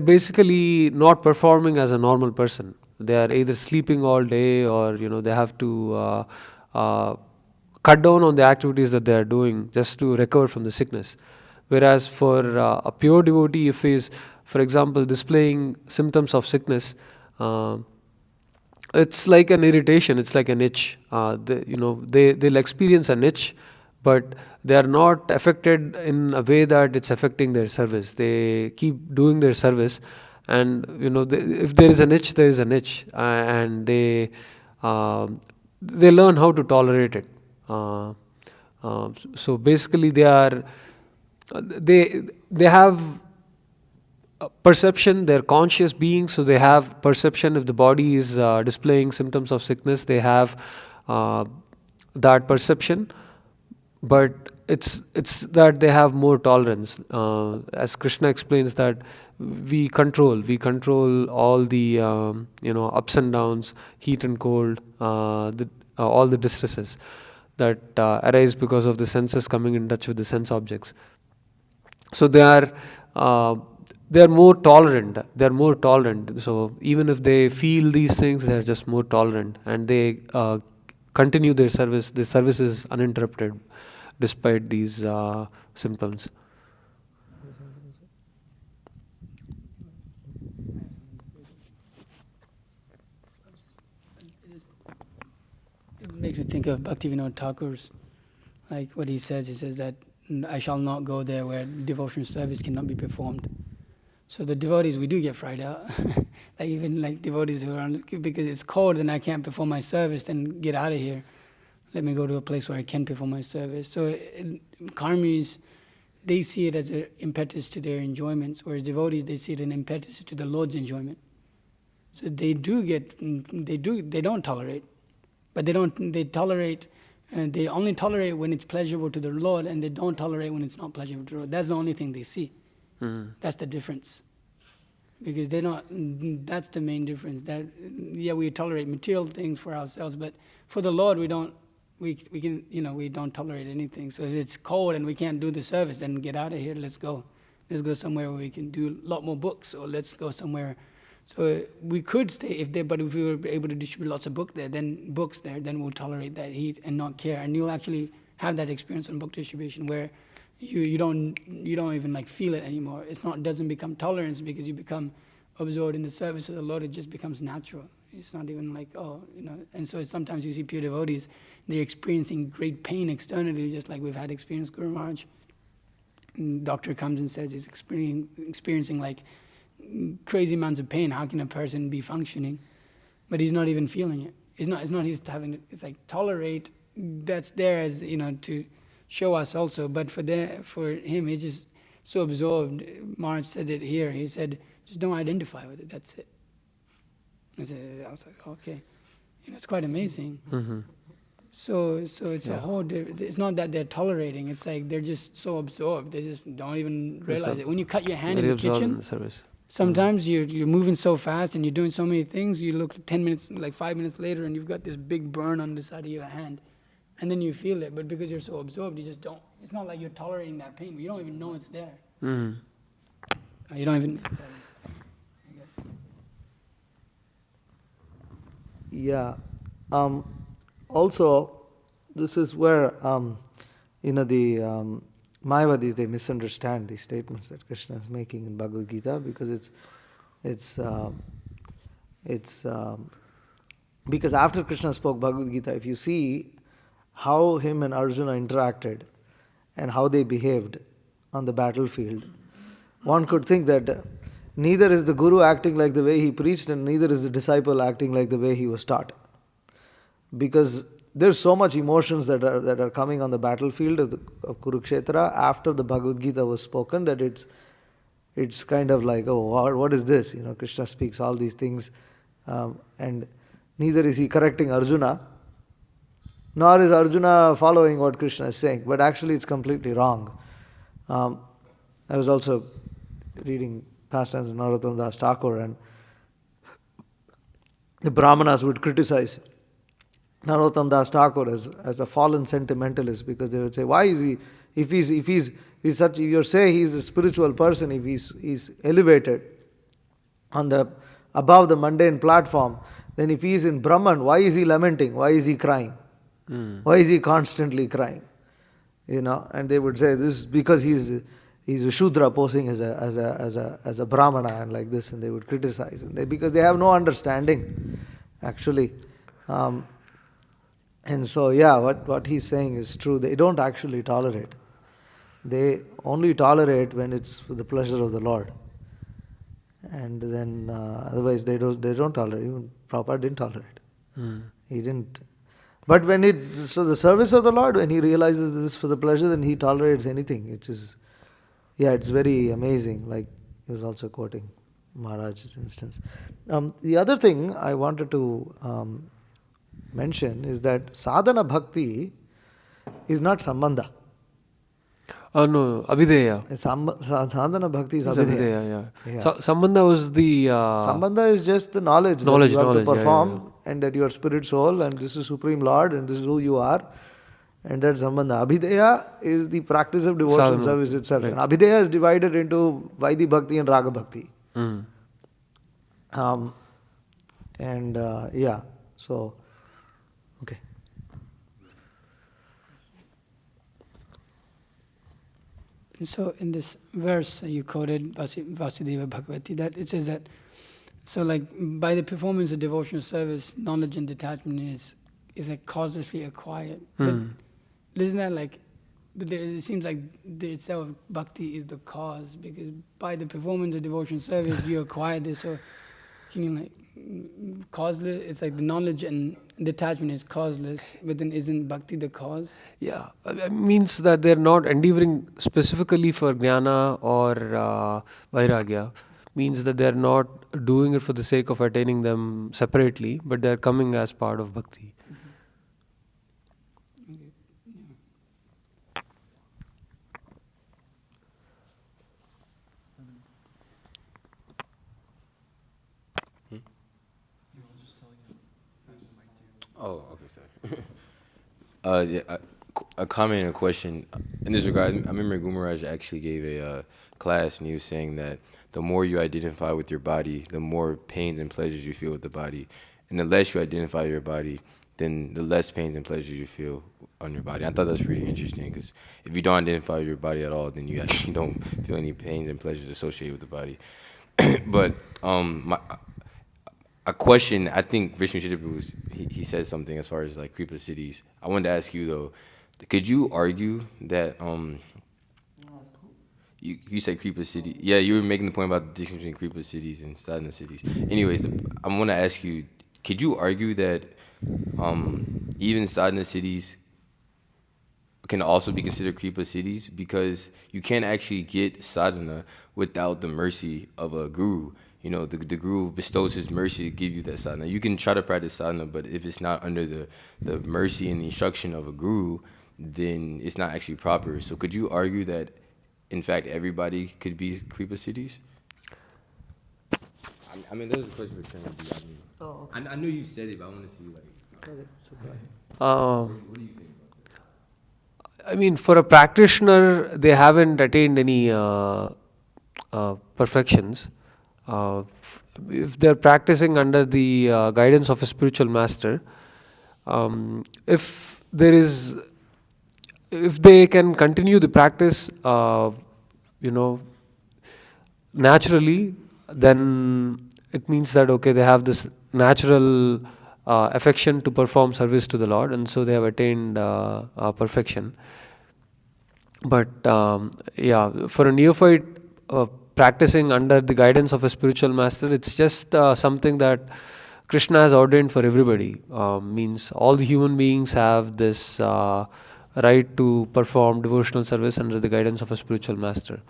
basically not performing as a normal person. They are either sleeping all day, or they have to cut down on the activities that they are doing just to recover from the sickness. Whereas for a pure devotee, if he is, for example, displaying symptoms of sickness, it's like an irritation, it's like an itch. They'll experience an itch, but they are not affected in a way that it's affecting their service. They keep doing their service, and if there is an itch, there is an itch, and they learn how to tolerate it. So basically, they have perception. They're conscious beings, so they have perception. If the body is displaying symptoms of sickness, they have that perception, but it's that they have more tolerance. As Krishna explains, that we control all the ups and downs, heat and cold, all the distresses that arise because of the senses coming in touch with the sense objects. So they are more tolerant. They're more tolerant. So even if they feel these things, they're just more tolerant, and they continue their service. The service is uninterrupted despite these symptoms. It makes me think of Bhaktivinoda Thakur's, like what he says that I shall not go there where devotional service cannot be performed. So the devotees, we do get fried out. Like even like devotees who are on, because it's cold and I can't perform my service, then get out of here. Let me go to a place where I can perform my service. So karmis, they see it as an impetus to their enjoyments, whereas devotees, they see it an impetus to the Lord's enjoyment. So they don't tolerate, but they tolerate, and they only tolerate when it's pleasurable to the Lord, and they don't tolerate when it's not pleasurable to the Lord. That's the only thing they see. That's the difference. Because that's the main difference. That, yeah, we tolerate material things for ourselves, but for the Lord, we don't tolerate anything. So if it's cold and we can't do the service, then get out of here, let's go. Let's go somewhere where we can do a lot more books, or let's go somewhere. So we could stay, but if we were able to distribute lots of books there, then we'll tolerate that heat and not care. And you'll actually have that experience on book distribution where you don't even like feel it anymore. Doesn't become tolerance because you become absorbed in the service of the Lord. It just becomes natural. It's not even like, and so sometimes you see pure devotees, they're experiencing great pain externally, just like we've had experience Guru Maharaj. Doctor comes and says he's experiencing like crazy amounts of pain. How can a person be functioning? But he's not even feeling it. It's like tolerate, that's there as, to show us also. But for him, he's just so absorbed. Maharaj said it here. He said, just don't identify with it. That's it. I was like, okay. It's quite amazing. Mm-hmm. So it's a whole. It's not that they're tolerating. It's like they're just so absorbed. They just don't even realize it. When you cut your hand in the kitchen, sometimes you're moving so fast and you're doing so many things. You look 10 minutes, like 5 minutes later, and you've got this big burn on the side of your hand, and then you feel it. But because you're so absorbed, you just don't. It's not like you're tolerating that pain. You don't even know it's there. Mm-hmm. You don't even. Yeah. Also, this is where the Mayavadis, they misunderstand these statements that Krishna is making in Bhagavad Gita, because it's because after Krishna spoke Bhagavad Gita, if you see how him and Arjuna interacted and how they behaved on the battlefield, one could think that neither is the Guru acting like the way he preached, and neither is the disciple acting like the way he was taught. Because there's so much emotions that are coming on the battlefield of Kurukshetra after the Bhagavad Gita was spoken, that it's kind of like, oh, what is this? Krishna speaks all these things, and neither is he correcting Arjuna, nor is Arjuna following what Krishna is saying. But actually it's completely wrong. I was also reading pastimes of Narottam Das Thakur, and the Brahmanas would criticize Narottam Das Thakur as a fallen sentimentalist, because they would say, why is he, if he's such, you say he's a spiritual person, if he's elevated above the mundane platform, then if he is in Brahman, why is he lamenting? Why is he crying? Why is he constantly crying? And they would say, this is because he's a Shudra posing as a Brahmana and like this, and they would criticize him because they have no understanding, actually. And so, what he's saying is true. They don't actually tolerate. They only tolerate when it's for the pleasure of the Lord. And then otherwise they don't tolerate. Even Prabhupada didn't tolerate. He didn't. But so the service of the Lord, when he realizes this is for the pleasure, then he tolerates anything, which is, it's very amazing. Like he was also quoting Maharaj's instance. The other thing I wanted to mention is that sadhana bhakti is not sambandha. No, abhideya. Sadhana bhakti is abhideya. Yeah. Sambandha was the... Sambandha is just the knowledge that you have to perform, and that you are spirit soul, and this is Supreme Lord, and this is who you are. And that's sambandha. Abhideya is the practice of devotion service itself. Right. And abhideya is divided into Vaidhi bhakti and Raga bhakti. So, okay. So in this verse you quoted Vasudeva Bhagavati, that it says that, so like by the performance of devotional service, knowledge and detachment is like causelessly acquired. But isn't that like, but it seems like the itself bhakti is the cause, because by the performance of devotional service you acquire this. So can you like causeless? It's like the knowledge and detachment is causeless, but then isn't bhakti the cause? Yeah, it means that they're not endeavoring specifically for jnana or vairagya. Means that they're not doing it for the sake of attaining them separately, but they're coming as part of bhakti. Oh, okay, sorry. A comment and a question. In this regard, I remember Gumaraj actually gave a class, and he was saying that the more you identify with your body, the more pains and pleasures you feel with the body. And the less you identify your body, then the less pains and pleasures you feel on your body. I thought that was pretty interesting, because if you don't identify with your body at all, then you actually don't feel any pains and pleasures associated with the body. But a question, I think Vishnu Chittapu, he said something as far as like Kripa cities. I wanted to ask you though, could you argue that you said Kripa city? Yeah, you were making the point about the distinction between Kripa cities and sadhana cities. Anyways, I want to ask you, could you argue that even sadhana cities can also be considered Kripa cities, because you can't actually get sadhana without the mercy of a guru? You know, the guru bestows his mercy to give you that sadhana. You can try to practice sadhana, but if it's not under the mercy and the instruction of a guru, then it's not actually proper. So could you argue that, in fact, everybody could be Kripa cities? I mean, those are questions for Charandeep. Okay. I know you said it, but I want to see, like... What do you think? I mean, for a practitioner, they haven't attained any perfections. if they're practicing under the guidance of a spiritual master, if they can continue the practice, naturally, then it means that okay, they have this natural affection to perform service to the Lord, and so they have attained perfection. But for a neophyte practicing under the guidance of a spiritual master, it's just something that Krishna has ordained for everybody. Means all the human beings have this right to perform devotional service under the guidance of a spiritual master.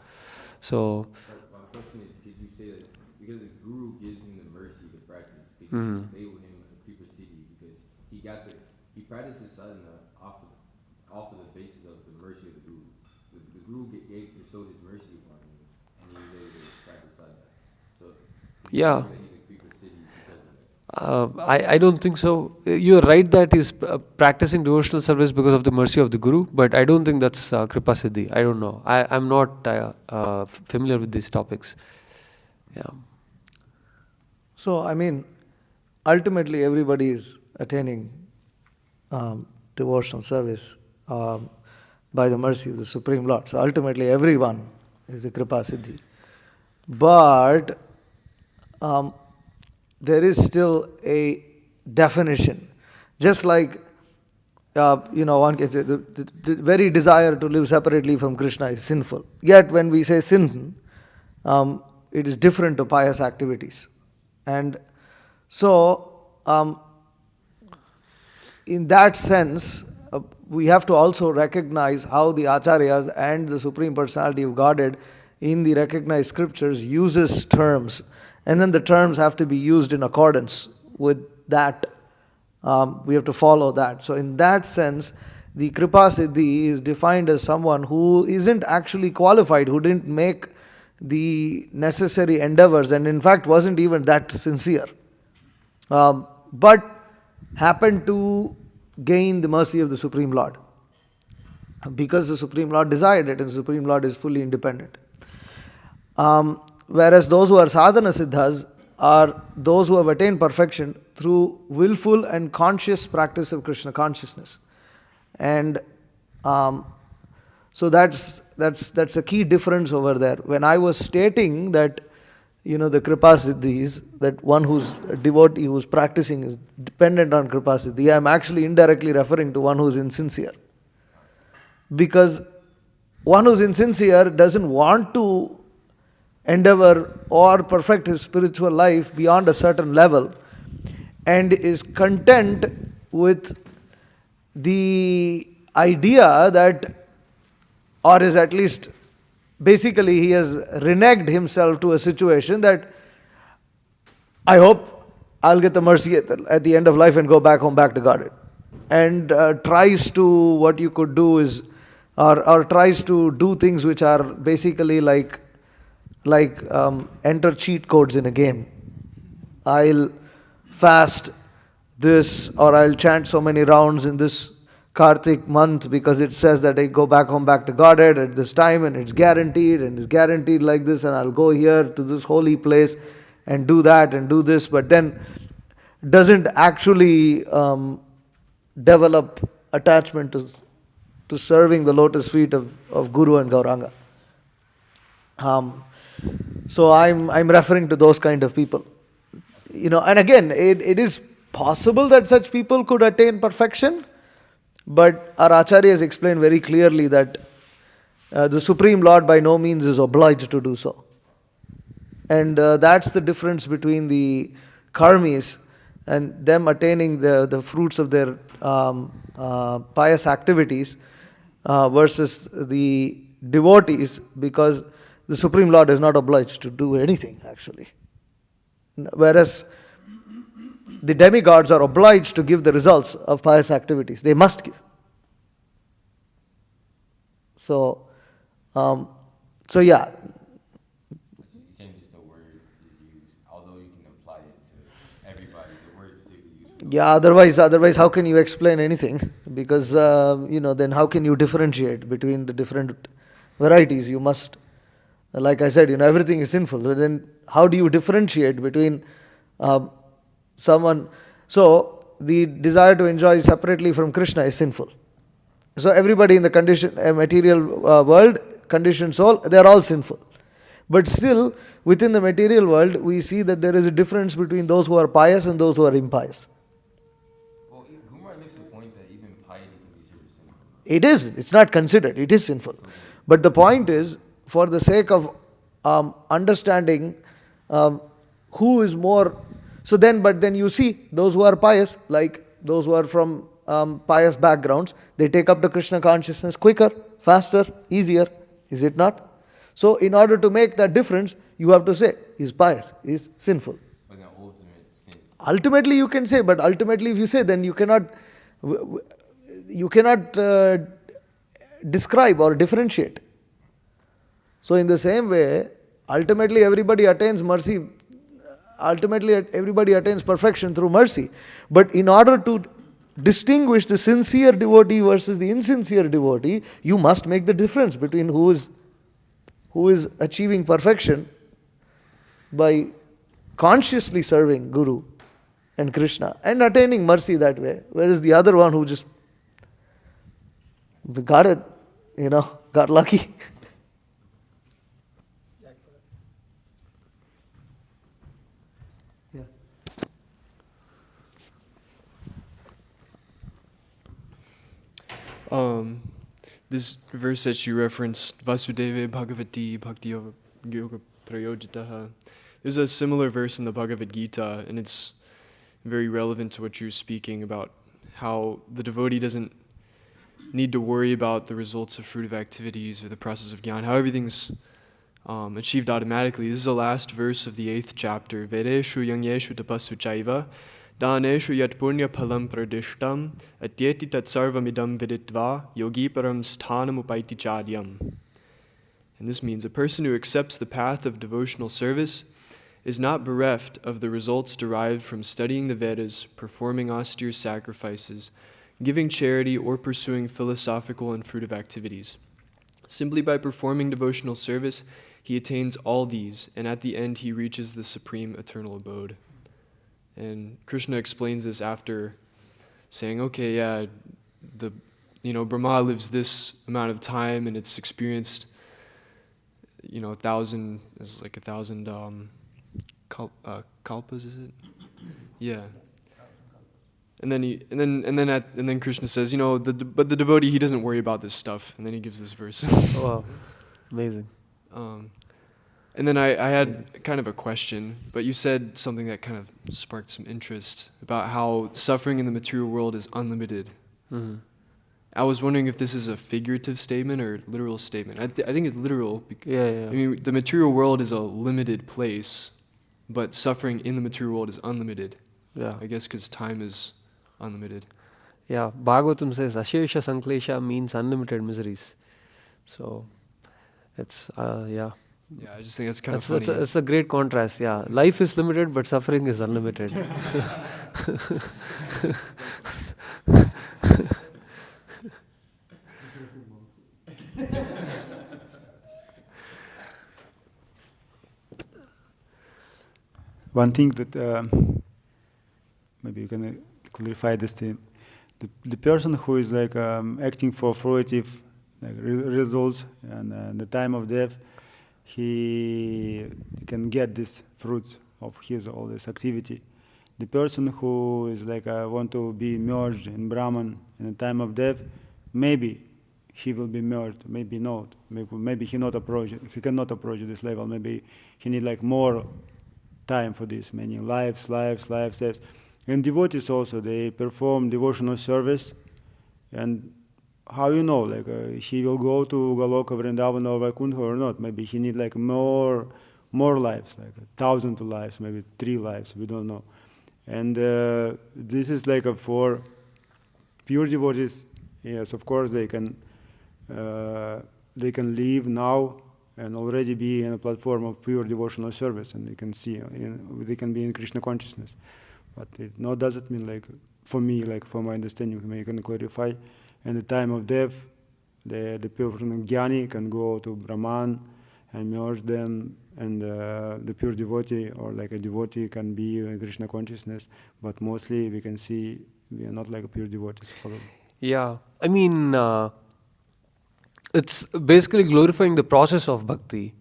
So, My question is, could you say that because the guru gives him the mercy to practice, could you label him a Kripa Siddhi because he practices sadhana off of the basis of the mercy of the guru. The guru bestowed his mercy upon him, and he was able to practice sadhana. So, yeah. that he's a Kripa Siddhi because of that. I don't think so. You're right that he's practicing devotional service because of the mercy of the Guru, but I don't think that's Kripa Siddhi. I don't know. I'm not familiar with these topics. Yeah. So, I mean, ultimately everybody is attaining devotional service by the mercy of the Supreme Lord. So, ultimately everyone is a Kripa Siddhi. But there is still a definition. Just like, one can say the very desire to live separately from Krishna is sinful. Yet when we say sin, it is different to pious activities. And so, in that sense, we have to also recognize how the Acharyas and the Supreme Personality of Godhead in the recognized scriptures uses terms. And then the terms have to be used in accordance with that. We have to follow that. So in that sense, the Kripa Siddhi is defined as someone who isn't actually qualified, who didn't make the necessary endeavors, and in fact wasn't even that sincere, but happened to gain the mercy of the Supreme Lord. Because the Supreme Lord desired it, and the Supreme Lord is fully independent. Whereas those who are sadhana siddhas are those who have attained perfection through willful and conscious practice of Krishna consciousness. And so that's a key difference over there. When I was stating that, the Kripa Siddhis, that one who's a devotee who's practicing is dependent on Kripa Siddhi, I'm actually indirectly referring to one who's insincere. Because one who's insincere doesn't want to endeavor or perfect his spiritual life beyond a certain level and is content with the idea that, or is at least basically he has reneged himself to a situation that I hope I'll get the mercy at the end of life and go back home, back to Godhead. And tries to, what you could do is, or tries to do things which are basically like enter cheat codes in a game. I'll fast this, or I'll chant so many rounds in this Kartik month because it says that I go back home, back to Godhead at this time, and it's guaranteed like this, and I'll go here to this holy place and do that and do this, but then doesn't actually develop attachment to serving the lotus feet of Guru and Gauranga. So I'm referring to those kind of people. And again, it is possible that such people could attain perfection, but our Acharyas explain very clearly that the Supreme Lord by no means is obliged to do so. And that's the difference between the karmis and them attaining the fruits of their pious activities versus the devotees, because the Supreme Lord is not obliged to do anything actually. Whereas the demigods are obliged to give the results of pious activities. They must give. So yeah. So you're saying just the word is used, although you can apply it to everybody, the word is specifically used. Yeah, otherwise how can you explain anything? Because, then how can you differentiate between the different varieties? You must Like I said, everything is sinful. But then how do you differentiate between someone? So the desire to enjoy separately from Krishna is sinful. So everybody in the material world, conditioned soul, they are all sinful. But still, within the material world, we see that there is a difference between those who are pious and those who are impious. Well, Gumar makes the point that even piety can be considered sinful. It is. It's not considered. It is sinful. But the point is, for the sake of understanding who is more. But then you see those who are pious, like those who are from pious backgrounds, they take up the Krishna consciousness quicker, faster, easier. Is it not? So, in order to make that difference, you have to say, he's pious, he's sinful. But in ultimate sense. Ultimately, you can say, but ultimately, if you say, then you cannot describe or differentiate. So, in the same way, ultimately, everybody attains mercy. Ultimately, everybody attains perfection through mercy. But in order to distinguish the sincere devotee versus the insincere devotee, you must make the difference between who is achieving perfection by consciously serving Guru and Krishna and attaining mercy that way, whereas the other one who just got it, got lucky. This verse that you referenced, Vasudeva Bhagavati Bhakti Yoga Prayojitaha, there's a similar verse in the Bhagavad Gita, and it's very relevant to what you're speaking about, how the devotee doesn't need to worry about the results of fruitive activities or the process of jnana, how everything's achieved automatically. This is the last verse of the 8th chapter. Vedeshu yangyeshu tapasu chaiva daneshu yat punya phalam pradishtam atyeti tat sarvamidam viditva yogi param sthanam upaiti chadyam. And this means a person who accepts the path of devotional service is not bereft of the results derived from studying the Vedas, performing austere sacrifices, giving charity, or pursuing philosophical and fruitive activities. Simply by performing devotional service, he attains all these, and at the end he reaches the supreme eternal abode. And Krishna explains this after saying, okay, yeah, Brahma lives this amount of time, and it's experienced, 1,000, it's like 1,000 kalpas, is it? Yeah. And then Krishna says, but the devotee, he doesn't worry about this stuff. And then he gives this verse. Wow, amazing. And then I had kind of a question, but you said something that kind of sparked some interest about how suffering in the material world is unlimited. Mm-hmm. I was wondering if this is a figurative statement or literal statement. I think it's literal. Yeah. I mean, the material world is a limited place, but suffering in the material world is unlimited. Yeah. I guess because time is unlimited. Yeah, Bhagavatam says Ashesha Sanklesha means unlimited miseries. So, it's, Yeah, I just think that's kind of funny. It's a great contrast, yeah. Life is limited, but suffering is unlimited. One thing that maybe you can clarify this thing. The person who is acting for fruitive results and the time of death, he can get these fruits of his all this activity. The person who is want to be merged in Brahman in the time of death, maybe he will be merged, maybe not. Maybe he cannot approach this level. Maybe he need more time for this, many lives. And devotees also, they perform devotional service. And how he will go to Goloka, Vrindavan, or Vaikuntha or not? Maybe he need more lives, 1,000 lives, maybe 3 lives, we don't know. And this is for pure devotees. Yes, of course they can live now and already be in a platform of pure devotional service, and they can see, they can be in Krishna consciousness. But it doesn't mean for me, for my understanding, maybe you can clarify. In the time of death, the person Jnani can go to Brahman, and merge them, and the pure devotee or like a devotee can be in Krishna consciousness, but mostly we can see we are not like a pure devotees. Probably. Yeah, I mean, it's basically glorifying the process of bhakti.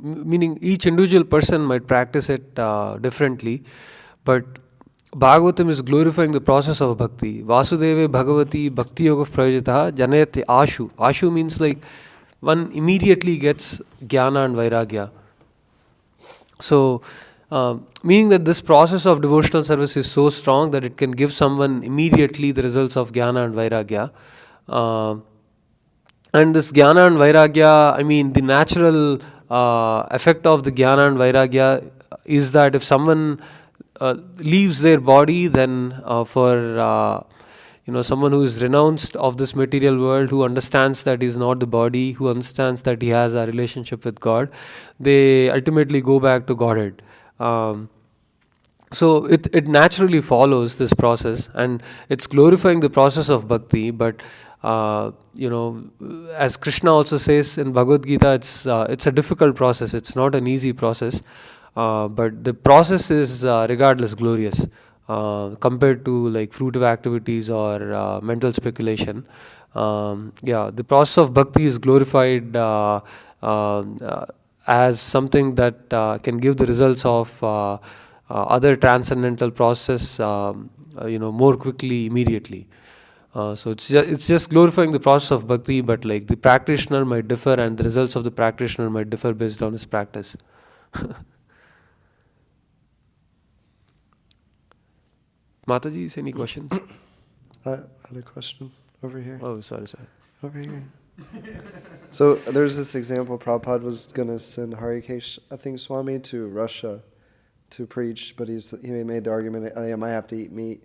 Meaning each individual person might practice it differently, but Bhagavatam is glorifying the process of bhakti. Vasudeve Bhagavati Bhakti Yoga Prayojitaha Janayati Ashu. Ashu means like one immediately gets jnana and vairagya. So, meaning that this process of devotional service is so strong that it can give someone immediately the results of jnana and vairagya. And this jnana and vairagya, I mean, the natural effect of the jnana and vairagya is that if someone leaves their body, then for someone who is renounced of this material world, who understands that he is not the body, who understands that he has a relationship with God, they ultimately go back to Godhead. So it naturally follows this process, and it's glorifying the process of bhakti. But as Krishna also says in Bhagavad Gita, it's a difficult process. It's not an easy process, but the process is regardless glorious compared to like fruitive activities or mental speculation. The process of bhakti is glorified as something that can give the results of other transcendental process, more quickly, immediately. So it's just glorifying the process of bhakti, but like the practitioner might differ, and the results of the practitioner might differ based on his practice. Mataji, any questions? I had a question over here. Oh, sorry. Over here. So there's this example. Prabhupada was going to send Harikesh, I think, Swami to Russia to preach, but he made the argument, I might have to eat meat.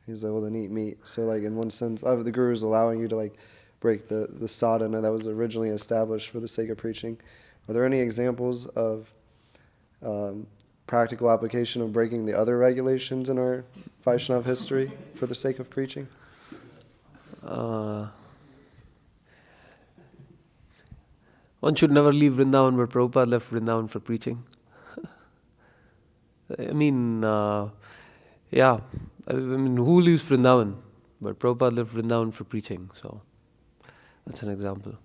He's like, well, then eat meat. So like in one sense, the Guru is allowing you to like break the sadhana that was originally established for the sake of preaching. Are there any examples of practical application of breaking the other regulations in our Vaishnava history for the sake of preaching? One should never leave Vrindavan, but Prabhupada left Vrindavan for preaching. I mean, who leaves Vrindavan? But Prabhupada left Vrindavan for preaching, so that's an example.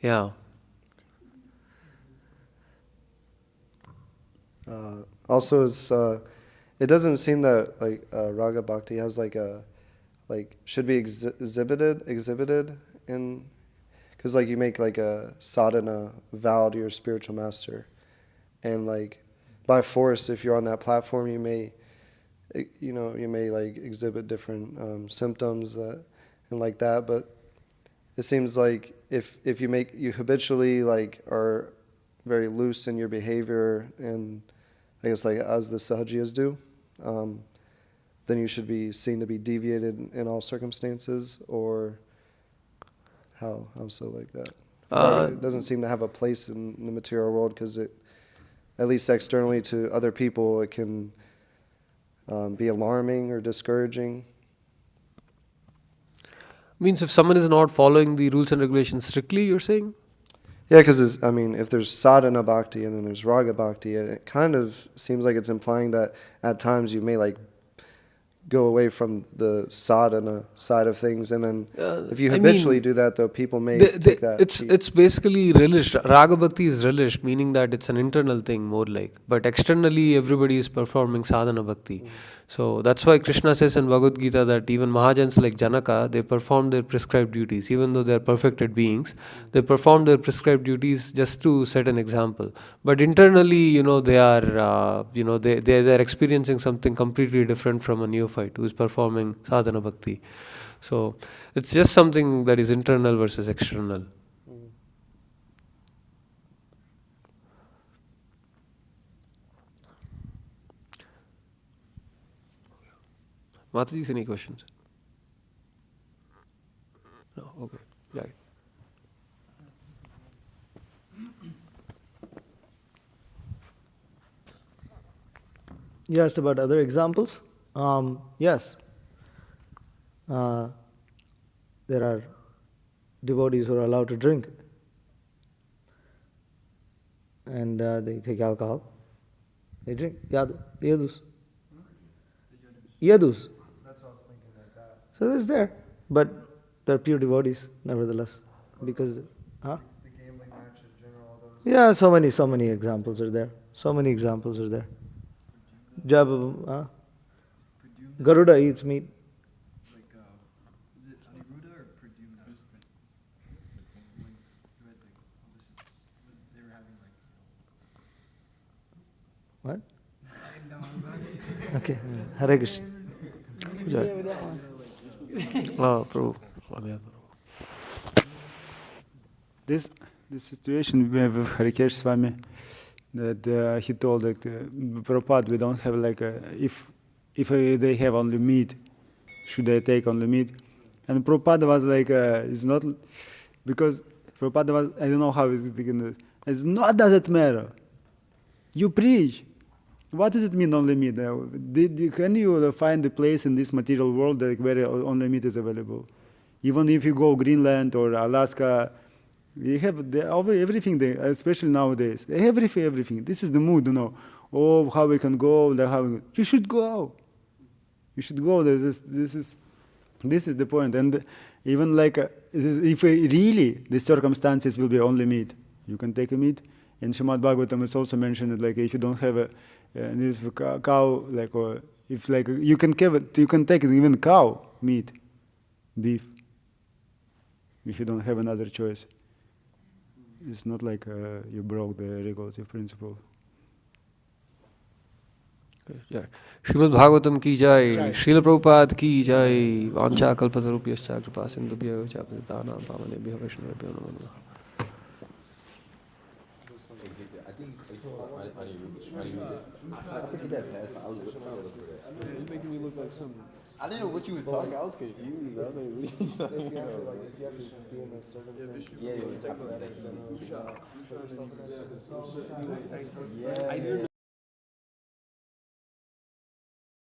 Yeah. Also, it doesn't seem that like Raga Bhakti has should be exhibited in, because like you make like a sadhana vow to your spiritual master, and like by force, if you're on that platform, you may like exhibit different symptoms and like that. But it seems like if you habitually like are very loose in your behavior, and I guess like as the Sahajiyas do, then you should be seen to be deviated in all circumstances, or how so like that? It doesn't seem to have a place in the material world, because it, at least externally to other people, it can be alarming or discouraging. Means if someone is not following the rules and regulations strictly, you're saying? Yeah, because if there's sadhana bhakti and then there's raga bhakti, it kind of seems like it's implying that at times you may like go away from the sadhana side of things, and then if you habitually do that, though, people may take that. It's basically relish. Raga bhakti is relish, meaning that it's an internal thing more like. But externally, everybody is performing sadhana bhakti. So that's why Krishna says in Bhagavad Gita that even Mahajans like Janaka, they perform their prescribed duties. Even though they are perfected beings, they perform their prescribed duties just to set an example. But internally, they are, they're experiencing something completely different from a neophyte who is performing sadhana bhakti. So it's just something that is internal versus external. Mataji, any questions? No, okay. Yeah. You asked about other examples? Yes. There are devotees who are allowed to drink and they take alcohol. They drink yadus. Yadus. That's what I was thinking, like that. So it's there, but they're pure devotees, nevertheless, because, huh? The gambling match in general, all those. Yeah, so many examples are there. So many examples are there. Jab, Garuda eats meat. Is it Aniruddha or Pradyumna? They were having What? Okay, Hare Krishna. Jai. Prabhu. This situation we have with Harikesh Swami, that he told that Prabhupada, we don't have like if they have only meat, should they take only meat? And Prabhupada was like, it's not, because Prabhupada was, I don't know how is it taken this. It's not, does it matter? You preach. What does it mean only meat? Can you find a place in this material world where only meat is available? Even if you go Greenland or Alaska, you have everything there, especially nowadays. Everything. This is the mood, Oh, how we can go, you should go. You should go. This is the point. And even like, if really the circumstances will be only meat, you can take a meat. In Srimad Bhagavatam, it's also mentioned that like if you don't have a cow, like, or if like you can take even cow meat, beef, if you don't have another choice. It's not like you broke the regulative principle. जय श्रीमद् भागवतम की जय श्रील प्रभुपाद की जय वांछा कल्पतरुभ्यश्च कृपा सिन्धुभ्यो च पतितानां पावनेभ्यो वैष्णवेभ्यो नमो नमः You're making me look like some. I didn't know what you were talking. I was confused. I was like, what are you talking about? Yeah, it was definitely that. I didn't know.